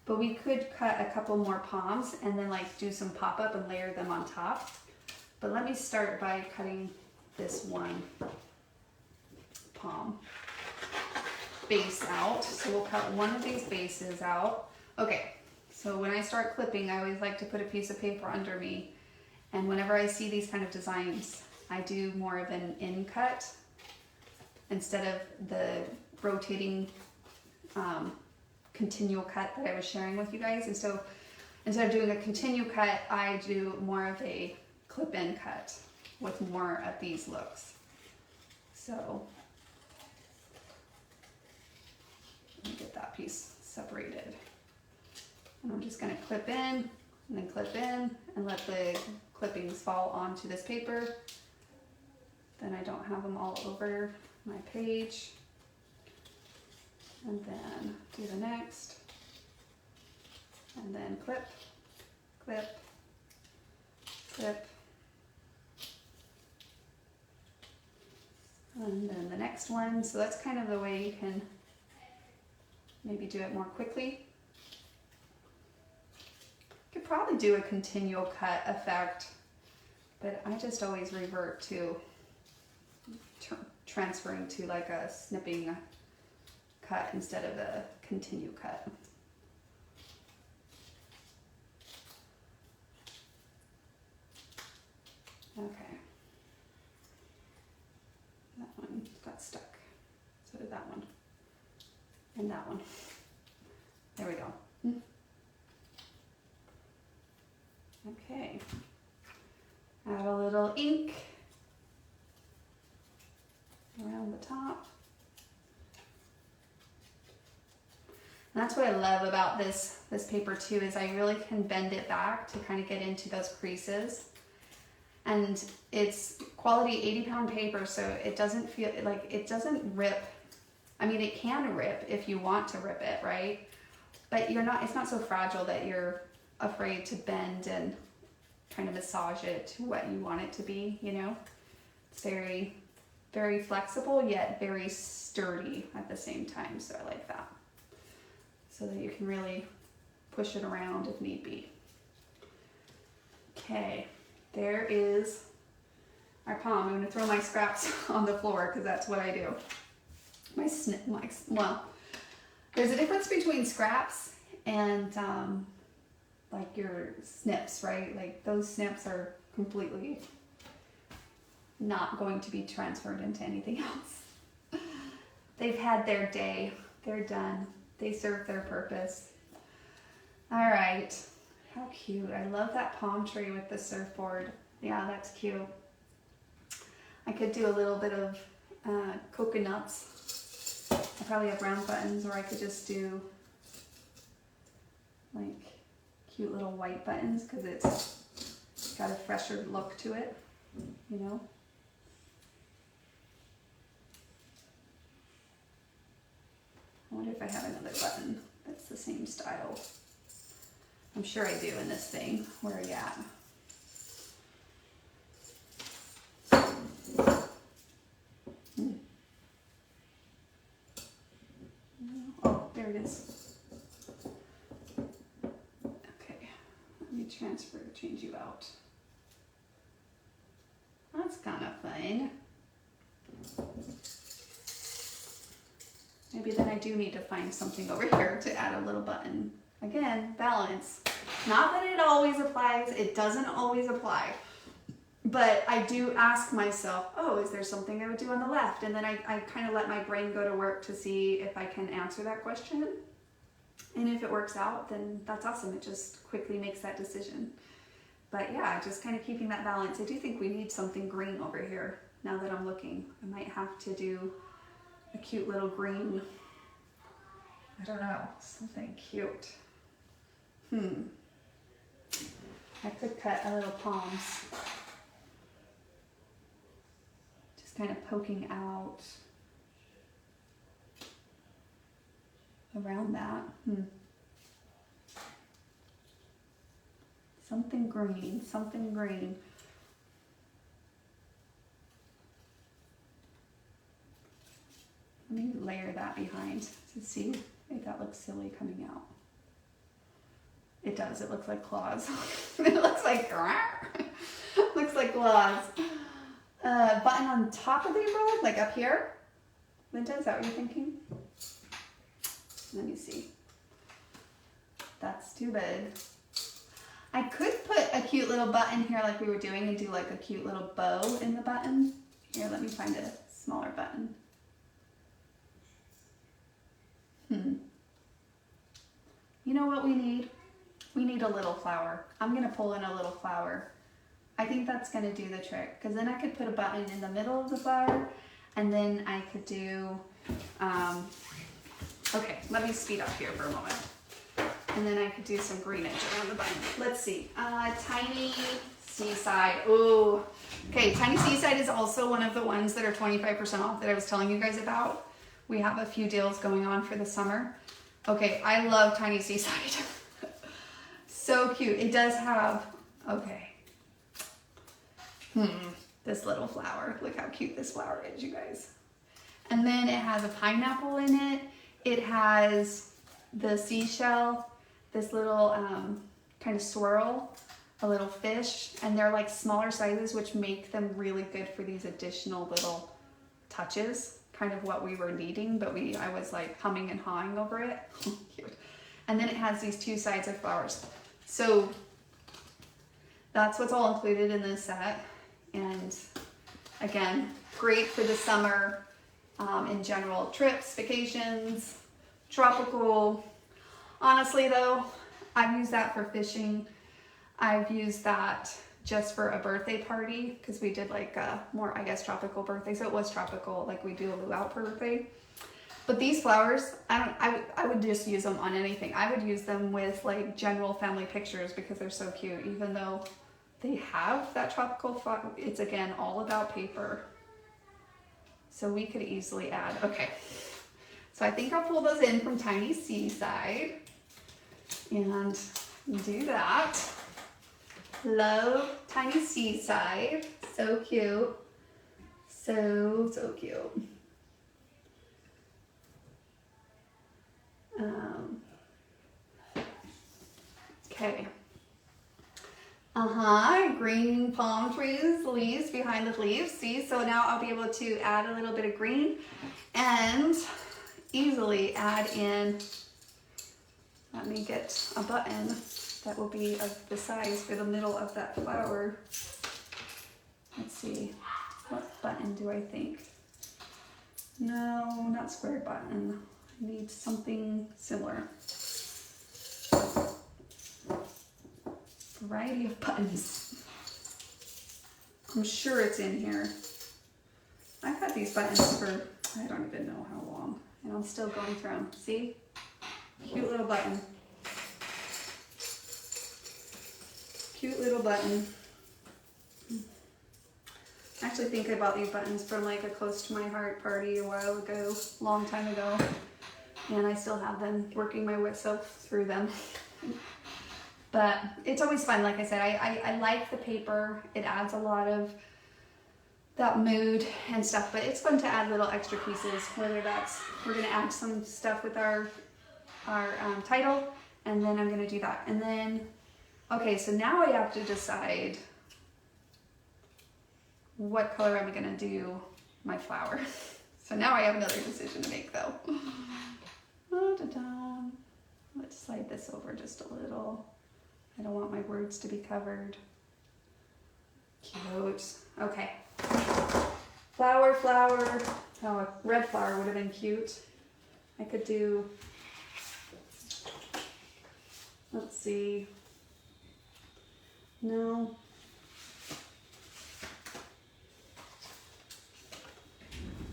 But we could cut a couple more palms and then like do some pop-up and layer them on top. But let me start by cutting this one palm base out. So we'll cut one of these bases out. Okay, so when I start clipping, I always like to put a piece of paper under me. And whenever I see these kind of designs, I do more of an in cut instead of the rotating continual cut that I was sharing with you guys. And so instead of doing a continual cut, I do more of a clip-in cut with more of these looks. So let me get that piece separated. And I'm just gonna clip in and then clip in and let the clippings fall onto this paper. Then I don't have them all over my page. And then do the next. And then clip, clip, clip. And then the next one. So that's kind of the way you can maybe do it more quickly. You could probably do a continual cut effect, but I just always revert to transferring to like a snipping cut instead of a continue cut. Okay. That one got stuck. So did that one. And that one. There we go. Okay. Add a little ink around the top. And that's what I love about this paper too, is I really can bend it back to kind of get into those creases. And it's quality 80-pound paper, so it doesn't feel like, it doesn't rip. I mean, it can rip if you want to rip it, right? But it's not so fragile that you're afraid to bend and kind of massage it to what you want it to be, you know? It's very, very flexible, yet very sturdy at the same time, so I like that. So that you can really push it around if need be. Okay, there is our palm. I'm gonna throw my scraps on the floor because that's what I do. Well, there's a difference between scraps and like your snips, right? Like those snips are completely not going to be transferred into anything else. They've had their day, they're done. They serve their purpose. All right, how cute. I love that palm tree with the surfboard. Yeah, that's cute. I could do a little bit of coconuts. I probably have round buttons, or I could just do like cute little white buttons because it's got a fresher look to it, you know? I wonder if I have another button that's the same style. I'm sure I do in this thing. Where are you at? Oh, there it is. Okay, let me change you out. That's kind of fun. Maybe then I do need to find something over here to add a little button. Again, balance. Not that it always applies, it doesn't always apply. But I do ask myself, oh, is there something I would do on the left? And then I kind of let my brain go to work to see if I can answer that question. And if it works out, then that's awesome. It just quickly makes that decision. But yeah, just kind of keeping that balance. I do think we need something green over here now that I'm looking. I might have to do a cute little green, I don't know, something cute. I could cut a little palms. Just kind of poking out around that. Something green, something green. Let me layer that behind to see if that looks silly coming out. It does, it looks like claws. It looks like, looks like claws. Button on top of the umbrella, like up here? Linda, is that what you're thinking? Let me see. That's too big. I could put a cute little button here like we were doing and do like a cute little bow in the button. Here, let me find a smaller button. You know what we need? We need a little flower. I'm gonna pull in a little flower. I think that's gonna do the trick, because then I could put a button in the middle of the flower, and then I could do, okay, let me speed up here for a moment. And then I could do some greenage around the button. Let's see, Tiny Seaside. Oh, okay, Tiny Seaside is also one of the ones that are 25% off that I was telling you guys about. We have a few deals going on for the summer. Okay, I love Tiny Seaside. So cute. It does have, okay. This little flower. Look how cute this flower is, you guys. And then it has a pineapple in it. It has the seashell, this little kind of swirl, a little fish, and they're like smaller sizes, which make them really good for these additional little touches. Kind of what we were needing, but I was like humming and hawing over it. Cute. And then it has these two sides of flowers. So that's what's all included in this set. And again, great for the summer in general, trips, vacations, tropical. Honestly though, I've used that for fishing. I've used that just for a birthday party, because we did like a more, I guess, tropical birthday. So it was tropical, like we do a luau birthday. But these flowers, I would just use them on anything. I would use them with like general family pictures because they're so cute. Even though they have that tropical flower, it's again all about paper. So we could easily add, okay. So I think I'll pull those in from Tiny Seaside and do that. Love Tiny Seaside, so cute. So cute. Okay. Green palm trees, leaves behind the leaves. See, so now I'll be able to add a little bit of green and easily add in, let me get a button that will be of the size for the middle of that flower. Let's see, what button do I think? No, not square button. I need something similar. Variety of buttons. I'm sure it's in here. I've had these buttons for, I don't even know how long, and I'm still going through them. See? Cute little button. Cute little button. I actually think I bought these buttons from like a close to my heart party a while ago, long time ago, and I still have them, working my myself through them. But it's always fun, like I said, I like the paper. It adds a lot of that mood and stuff, but it's fun to add little extra pieces, whether that's, we're gonna add some stuff with our title, and then I'm gonna do that. And then, okay, so now I have to decide what color am I gonna do my flower. So now I have another decision to make though. Let's slide this over just a little. I don't want my words to be covered. Cute. Okay. Flower. Oh, a red flower would have been cute. I could do, let's see. No.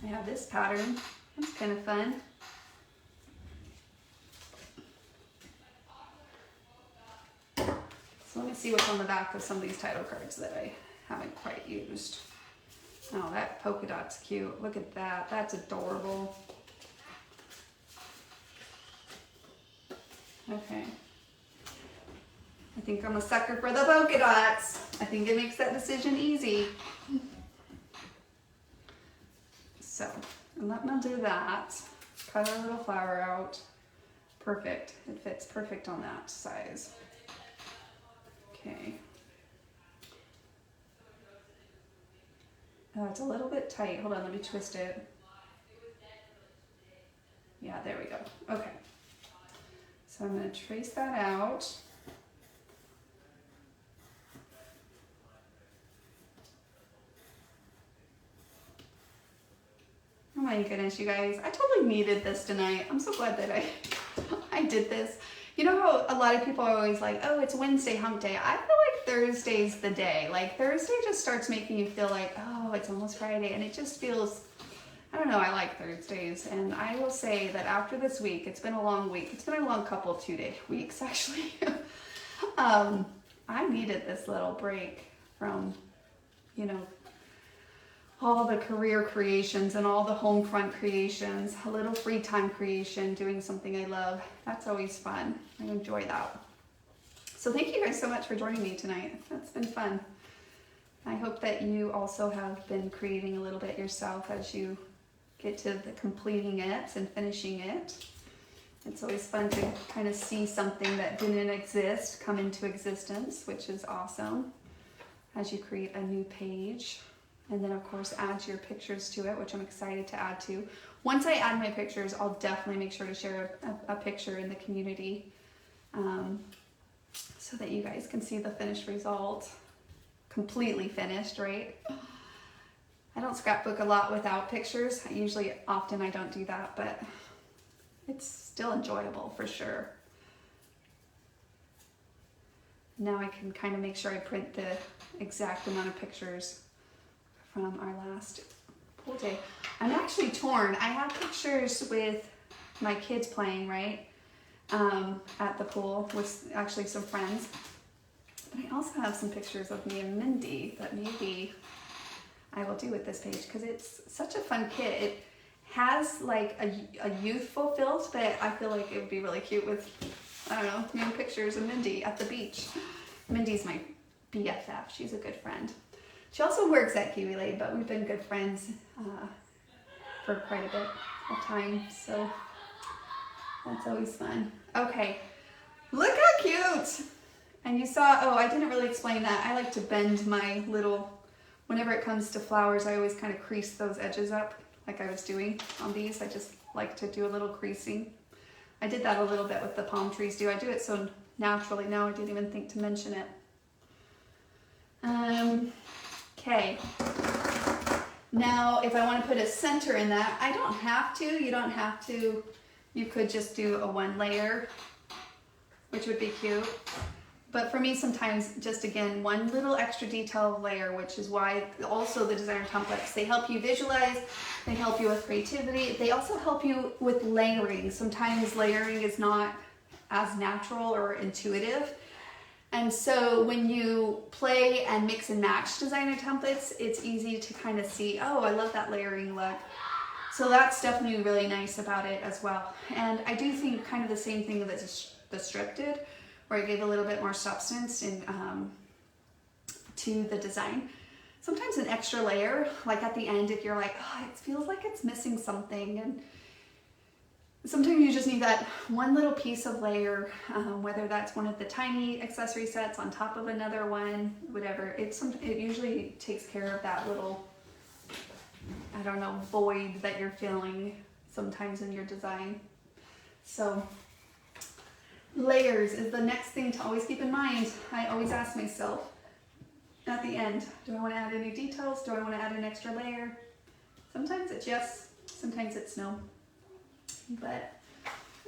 I have this pattern. That's kind of fun. So let me see what's on the back of some of these title cards that I haven't quite used. Oh, that polka dot's cute. Look at that. That's adorable. Okay. I think I'm a sucker for the polka dots. I think it makes that decision easy. So, and let me do that. Cut our little flower out. Perfect. It fits perfect on that size. Okay. Oh, it's a little bit tight. Hold on, let me twist it. Yeah, there we go. Okay. So I'm going to trace that out. Oh my goodness, you guys. I totally needed this tonight. I'm so glad that I did this. You know how a lot of people are always like, oh, it's Wednesday, hump day. I feel like Thursday's the day. Like Thursday just starts making you feel like, oh, it's almost Friday. And it just feels, I don't know, I like Thursdays. And I will say that after this week, it's been a long week. It's been a long couple 2-day weeks, actually. I needed this little break from, you know, all the career creations and all the home front creations, a little free time creation, doing something I love. That's always fun. I enjoy that. So thank you guys so much for joining me tonight. That's been fun. I hope that you also have been creating a little bit yourself as you get to the completing it and finishing it. It's always fun to kind of see something that didn't exist come into existence, which is awesome, as you create a new page. And then of course add your pictures to it, which I'm excited to add to. Once I add my pictures, I'll definitely make sure to share a picture in the community so that you guys can see the finished result. Completely finished, right? I don't scrapbook a lot without pictures. Often I don't do that, but it's still enjoyable for sure. Now I can kind of make sure I print the exact amount of pictures from our last pool day. I'm actually torn. I have pictures with my kids playing, right? At the pool with actually some friends. But I also have some pictures of me and Mindy that maybe I will do with this page because it's such a fun kit. It has like a youthful feel, but I feel like it would be really cute with, I don't know, new pictures of Mindy at the beach. Mindy's my BFF. She's a good friend. She also works at Kiwi Lane, but we've been good friends for quite a bit of time, so that's always fun. Okay, look how cute! And you saw, oh, I didn't really explain that. I like to bend my little, whenever it comes to flowers, I always kind of crease those edges up like I was doing on these. I just like to do a little creasing. I did that a little bit with the palm trees too. I do it so naturally now, I didn't even think to mention it. Okay. Now, if I want to put a center in that, I don't have to. You don't have to. You could just do a one layer, which would be cute. But for me, sometimes just again, one little extra detail layer, which is why also the designer templates, they help you visualize, they help you with creativity. They also help you with layering. Sometimes layering is not as natural or intuitive. And so when you play and mix and match designer templates, it's easy to kind of see, oh, I love that layering look. So that's definitely really nice about it as well. And I do think kind of the same thing that the strip did, where I gave a little bit more substance in, to the design. Sometimes an extra layer, like at the end, if you're like, oh, it feels like it's missing something, and sometimes you just need that one little piece of layer, whether that's one of the tiny accessory sets on top of another one, whatever. It usually takes care of that little, I don't know, void that you're feeling sometimes in your design. So layers is the next thing to always keep in mind. I always ask myself at the end, do I want to add any details? Do I want to add an extra layer? Sometimes it's yes, sometimes it's no. But,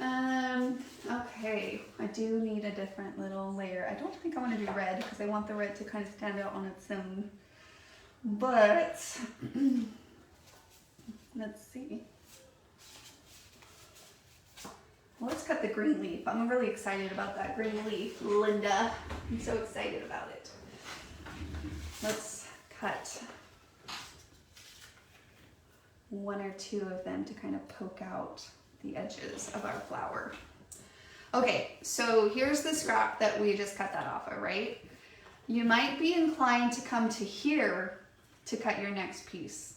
okay, I do need a different little layer. I don't think I want to do red because I want the red to kind of stand out on its own. But, let's see. Well, let's cut the green leaf. I'm really excited about that green leaf, Linda. I'm so excited about it. Let's cut one or two of them to kind of poke out the edges of our flower. Okay, so here's the scrap that we just cut that off of, right? You might be inclined to come to here to cut your next piece,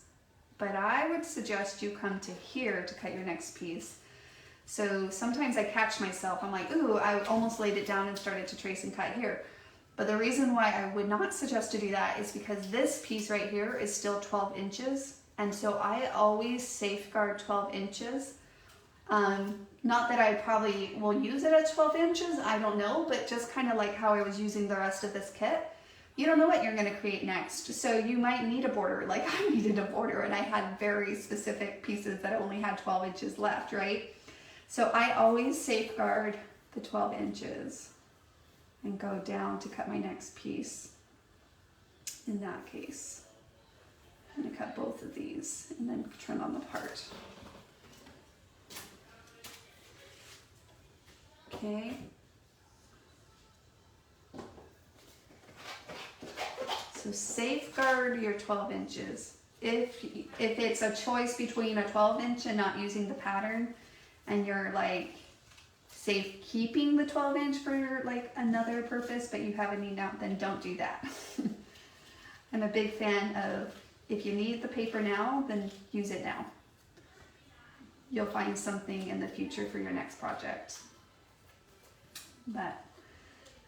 but I would suggest you come to here to cut your next piece. So sometimes I catch myself, I'm like, ooh, I almost laid it down and started to trace and cut here. But the reason why I would not suggest to do that is because this piece right here is still 12 inches. And so I always safeguard 12 inches. Not that I probably will use it at 12 inches, I don't know, but just kind of like how I was using the rest of this kit. You don't know what you're going to create next. So you might need a border, like I needed a border and I had very specific pieces that only had 12 inches left, right? So I always safeguard the 12 inches and go down to cut my next piece. In that case, I'm going to cut both of these and then trim them apart. Okay. So safeguard your 12 inches. If it's a choice between a 12 inch and not using the pattern, and you're like safe keeping the 12 inch for like another purpose, but you have a need now, then don't do that. I'm a big fan of, if you need the paper now, then use it now. You'll find something in the future for your next project. But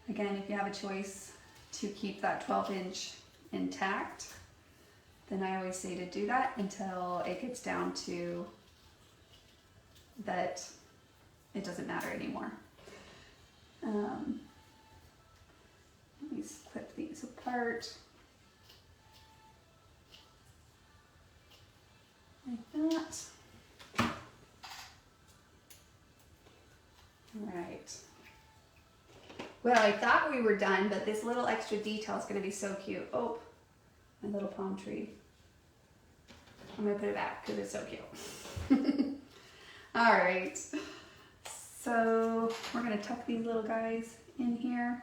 again, if you have a choice to keep that 12 inch intact, then I always say to do that until it gets down to that it doesn't matter anymore. Let me clip these apart. Like that. All right. Well, I thought we were done, but this little extra detail is going to be so cute. Oh, my little palm tree. I'm gonna put it back because it's so cute. All right, so we're gonna tuck these little guys in here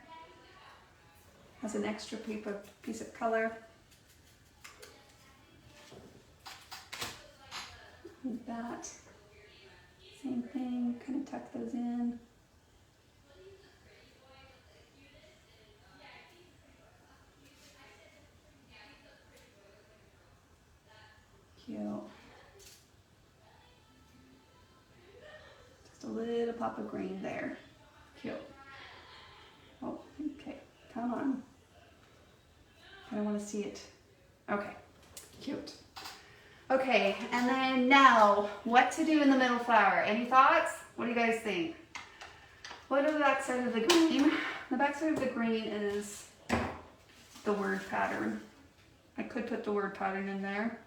as an extra piece of color. Like that. Same thing, kind of tuck those in. Cute. Just a little pop of green there. Cute. Oh, okay. Come on. I don't want to see it. Okay. Cute. Okay, and then now, what to do in the middle flower? Any thoughts? What do you guys think? What are the back side of the green? The back side of the green is the word pattern. I could put the word pattern in there.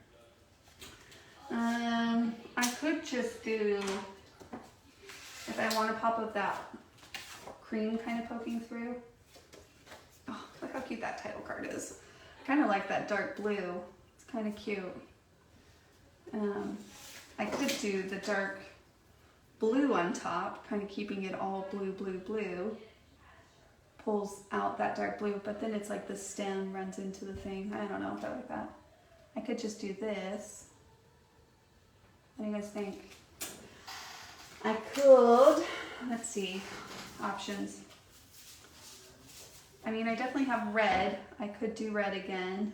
I could just do, if I want to pop up that cream kind of poking through. Oh, look how cute that title card is. I kind of like that dark blue. It's kind of cute. I could do the dark blue on top, kind of keeping it all blue, blue, blue. Pulls out that dark blue, but then it's like the stem runs into the thing. I don't know if I like that. I could just do this. What do you guys think? I could, let's see, options. I mean, I definitely have red. I could do red again,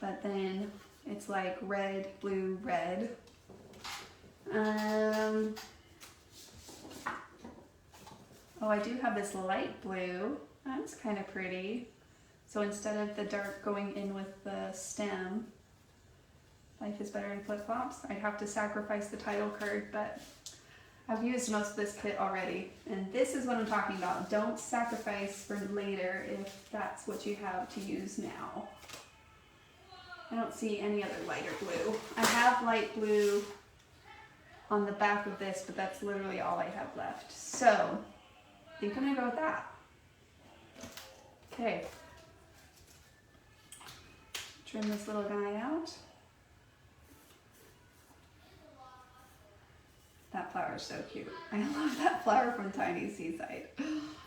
but then it's like red, blue, red. Oh, I do have this light blue. That's kind of pretty. So instead of the dark going in with the stem, life is better in flip-flops. I'd have to sacrifice the title card, but I've used most of this kit already. And this is what I'm talking about. Don't sacrifice for later if that's what you have to use now. I don't see any other lighter blue. I have light blue on the back of this, but that's literally all I have left. So, I think I'm gonna go with that. Okay. Trim this little guy out. That flower is so cute. I love that flower from Tiny Seaside.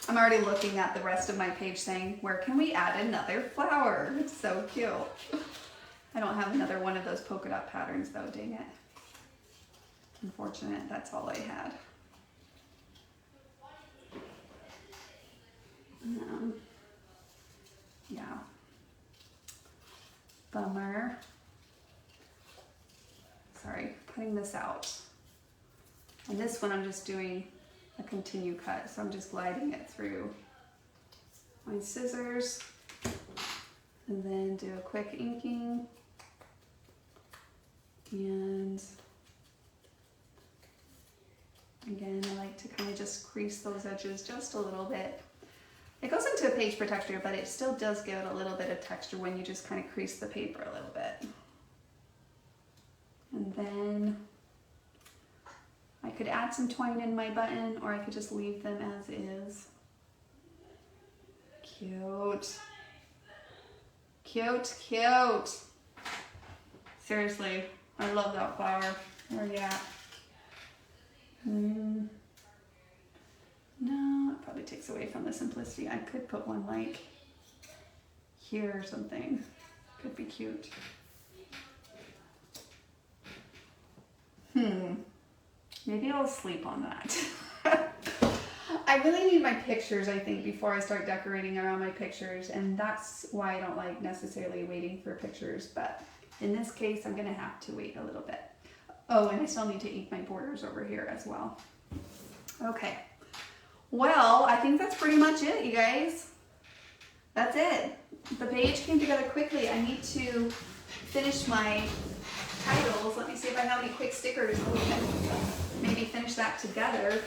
I'm already looking at the rest of my page saying, where can we add another flower? It's so cute. I don't have another one of those polka dot patterns though, dang it. Unfortunate, that's all I had. Yeah. Bummer. Sorry, cutting this out. And this one I'm just doing a continue cut, so I'm just gliding it through my scissors and then do a quick inking. And again, I like to kind of just crease those edges just a little bit. It goes into a page protector, but it still does give it a little bit of texture when you just kind of crease the paper a little bit. And then I could add some twine in my button, or I could just leave them as is. Cute. Cute, cute. Seriously, I love that flower. Where are you at? No, it probably takes away from the simplicity. I could put one like here or something. Could be cute. Maybe I'll sleep on that. I really need my pictures, I think, before I start decorating around my pictures, and that's why I don't like necessarily waiting for pictures, but in this case, I'm gonna have to wait a little bit. Oh, and I still need to ink my borders over here as well. Okay. Well, I think that's pretty much it, you guys. That's it. The page came together quickly. I need to finish my titles. Let me see if I have any quick stickers and we can maybe finish that together.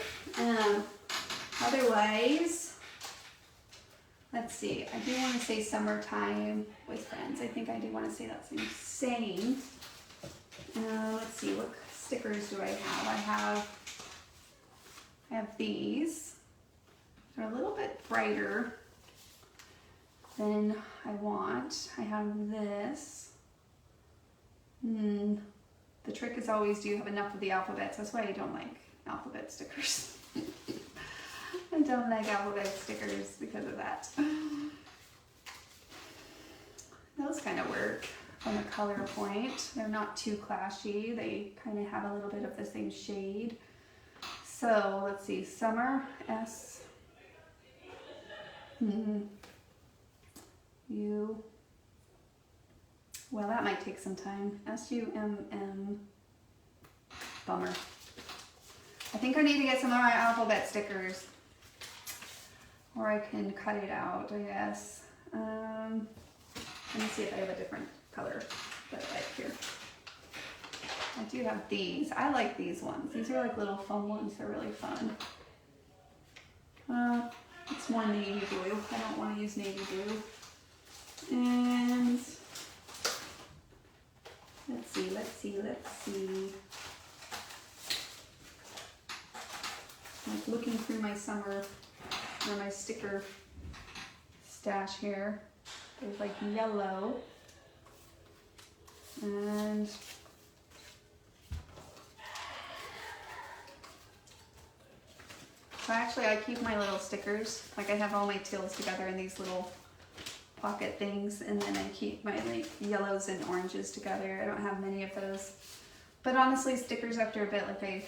Otherwise, let's see. I do want to say summertime with friends. I think I do want to say that same. Let's see, what stickers do I have? I have these. They're a little bit brighter than I want. I have this. The trick is always, do you have enough of the alphabets? That's why I don't like alphabet stickers. I don't like alphabet stickers because of that. Those kind of work from a color point. They're not too clashy. They kind of have a little bit of the same shade. So let's see, summer, S, U, well that might take some time, S-U-M-M, bummer. I think I need to get some more alphabet stickers, or I can cut it out, I guess. Let me see if I have a different color that I like here. I do have these. I like these ones. These are like little foam ones. They're really fun. It's more navy blue. I don't want to use navy blue. And let's see. Like looking through my summer or my sticker stash here. There's like yellow and so actually I keep my little stickers, like I have all my tills together in these little pocket things, and then I keep my like yellows and oranges together. I don't have many of those, but honestly stickers after a bit, like they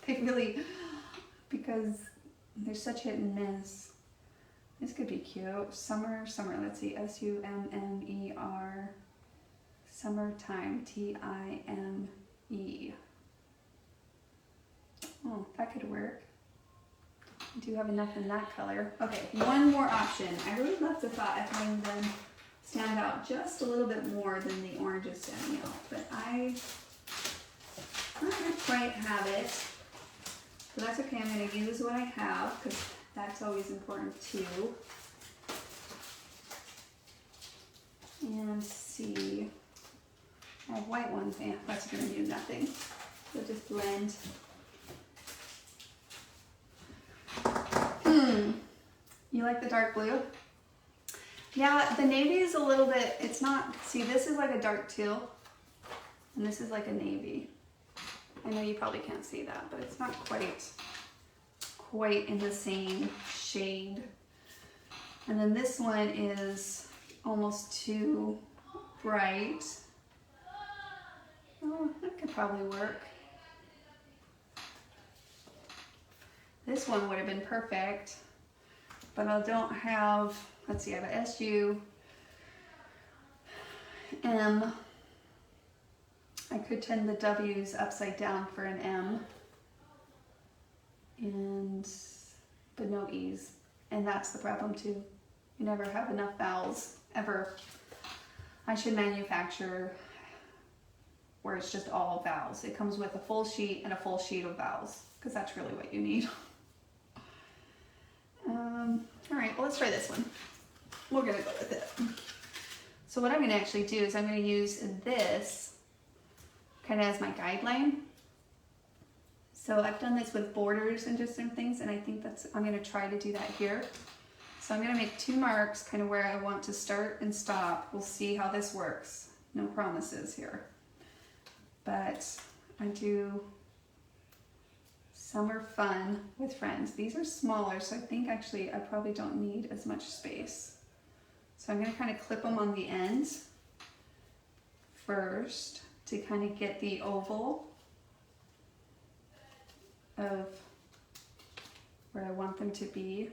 really, because they're such hit and miss. This could be cute. Summer, let's see, S-U-M-M-E-R, summertime, T-I-M-E. Oh, that could work. I do have enough in that color. Okay, one more option. I really love the thought of having them stand out just a little bit more than the oranges standing out, but I don't quite have it. So that's okay, I'm going to use what I have, because that's always important too. And see, I have white ones, and that's going to do nothing. So just blend. You like the dark blue? Yeah, the navy is a little bit, it's not, see this is like a dark teal, and this is like a navy. I know you probably can't see that, but it's not quite in the same shade. And then this one is almost too bright. Oh, that could probably work. This one would have been perfect, but I don't have, let's see, I have a S-U-M. I could turn the W's upside down for an M, but no E's, and that's the problem too. You never have enough vowels, ever. I should manufacture where it's just all vowels. It comes with a full sheet and a full sheet of vowels, because that's really what you need. All right, well, let's try this one. We're gonna go with it. So what I'm gonna actually do is I'm gonna use this kind of as my guideline. So I've done this with borders and just some things, and I think I'm gonna try to do that here. So I'm gonna make 2 marks kind of where I want to start and stop. We'll see how this works. No promises here. But I do summer fun with friends. These are smaller, so I think actually I probably don't need as much space. So I'm going to kind of clip them on the ends first to kind of get the oval of where I want them to be.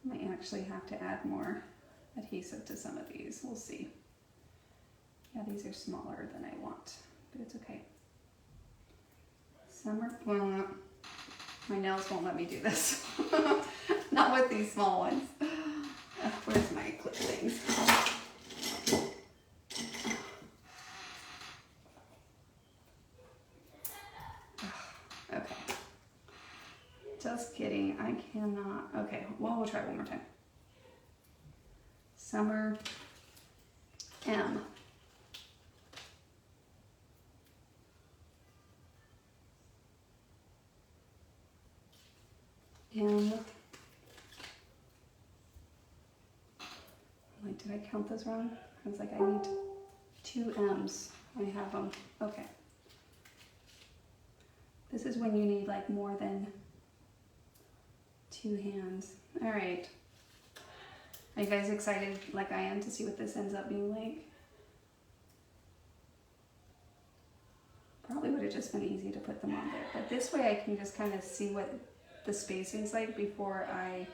I might actually have to add more adhesive to some of these. We'll see. Yeah, these are smaller than I want, but it's okay. Summer, well, my nails won't let me do this. Not with these small ones. Where's my clip things? Okay. Just kidding, I cannot. Okay, well, we'll try one more time. Summer, M. M. Like, did I count those wrong? I was like, I need 2 M's. I have them. Okay. This is when you need like more than 2 hands. All right. Are you guys excited like I am to see what this ends up being like? Probably would have just been easy to put them on there, but this way I can just kind of see what the spacing's like before I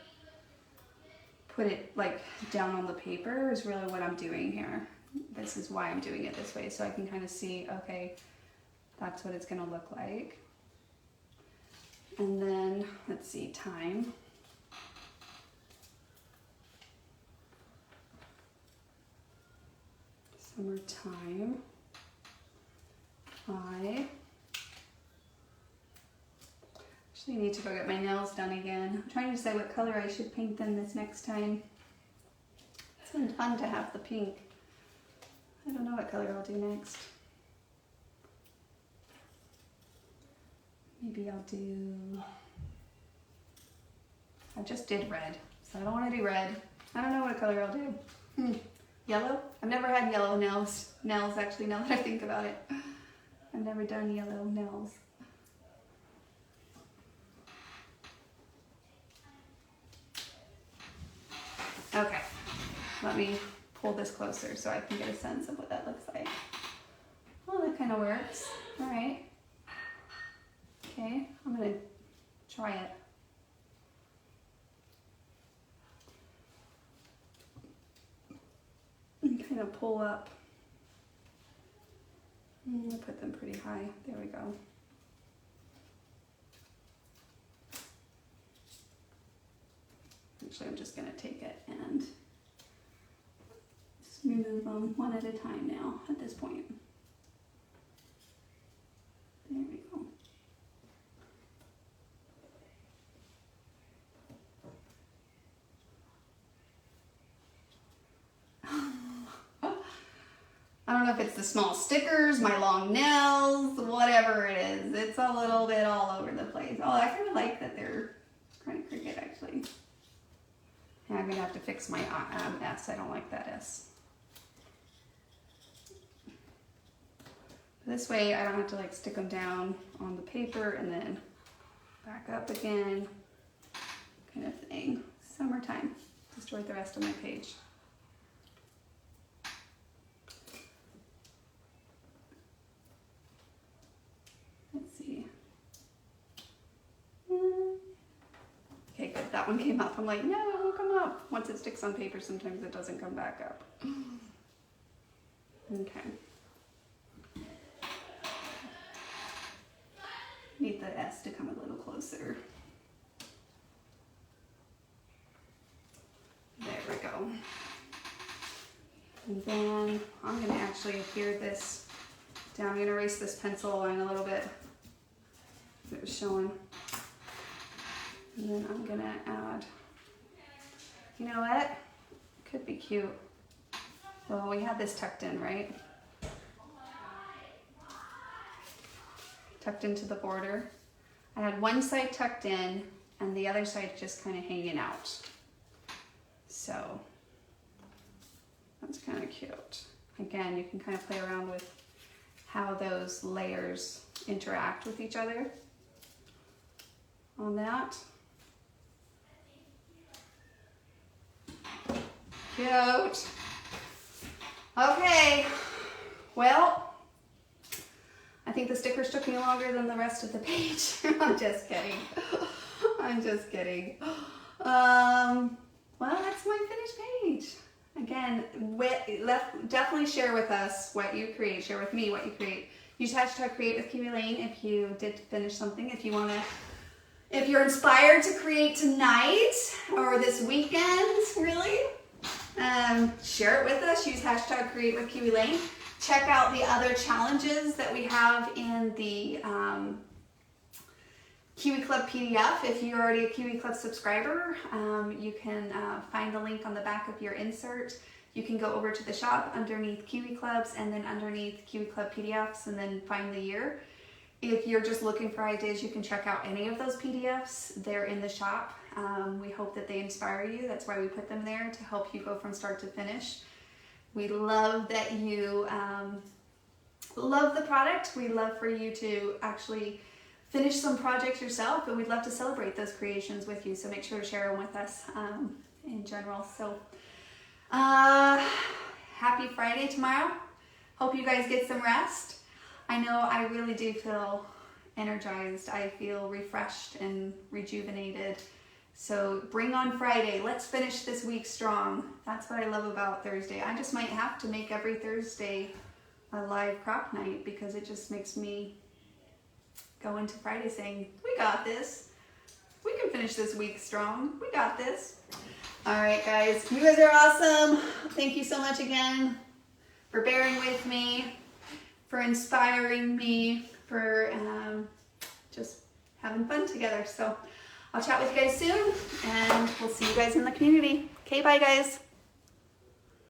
put it like down on the paper is really what I'm doing here. This is why I'm doing it this way, so I can kind of see, okay, that's what it's gonna look like. And then, let's see, time. Summertime. I actually need to go get my nails done again. I'm trying to decide what color I should paint them this next time. It's been fun to have the pink. I don't know what color I'll do next. Maybe I'll do, I just did red, so I don't want to do red. I don't know what color I'll do. Yellow? I've never had yellow nails actually, now that I think about it. I've never done yellow nails. Okay, let me pull this closer so I can get a sense of what that looks like. Oh, that kind of works. All right. Okay, I'm gonna try it. And kind of pull up. I'm gonna put them pretty high. There we go. Actually, I'm just gonna take it and remove them one at a time now at this point. There we go. I don't know if it's the small stickers, my long nails, whatever it is. It's a little bit all over the place. Oh, I kind of like that they're kind of crooked actually. Yeah, I'm gonna have to fix my S. I don't like that S. This way I don't have to like stick them down on the paper and then back up again, kind of thing. Summertime. Destroyed the rest of my page. Let's see. Okay, good. That one came up. I'm like, no, it won't come up. Once it sticks on paper, sometimes it doesn't come back up. Okay. Need the S to come a little closer. There we go. And then I'm going to actually adhere this down. I'm going to erase this pencil line a little bit. It was showing. And then I'm going to add, you know what? Could be cute. Well, we had this tucked in, right? Tucked into the border. I had one side tucked in and the other side just kind of hanging out. So that's kind of cute. Again, you can kind of play around with how those layers interact with each other on that. Cute. Okay, well, I think the stickers took me longer than the rest of the page. I'm just kidding. I'm just kidding. Well, that's my finished page. Again, definitely share with us what you create. Share with me what you create. Use hashtag create with Kiwi Lane if you did finish something. If you want to, if you're inspired to create tonight or this weekend, really, share it with us. Use hashtag create with Kiwi Lane. Check out the other challenges that we have in the Kiwi Club PDF. If you're already a Kiwi Club subscriber, you can find the link on the back of your insert. You can go over to the shop underneath Kiwi Clubs and then underneath Kiwi Club PDFs and then find the year. If you're just looking for ideas, you can check out any of those PDFs. They're in the shop. We hope that they inspire you. That's why we put them there, to help you go from start to finish. We love that you love the product. We love for you to actually finish some projects yourself, and we'd love to celebrate those creations with you. So make sure to share them with us in general. So happy Friday tomorrow. Hope you guys get some rest. I know I really do feel energized. I feel refreshed and rejuvenated. So bring on Friday. Let's finish this week strong. That's what I love about Thursday. I just might have to make every Thursday a live craft night, because it just makes me go into Friday saying, we got this. We can finish this week strong. We got this. All right, guys. You guys are awesome. Thank you so much again for bearing with me, for inspiring me, for just having fun together. So I'll chat with you guys soon, and we'll see you guys in the community. Okay, bye guys.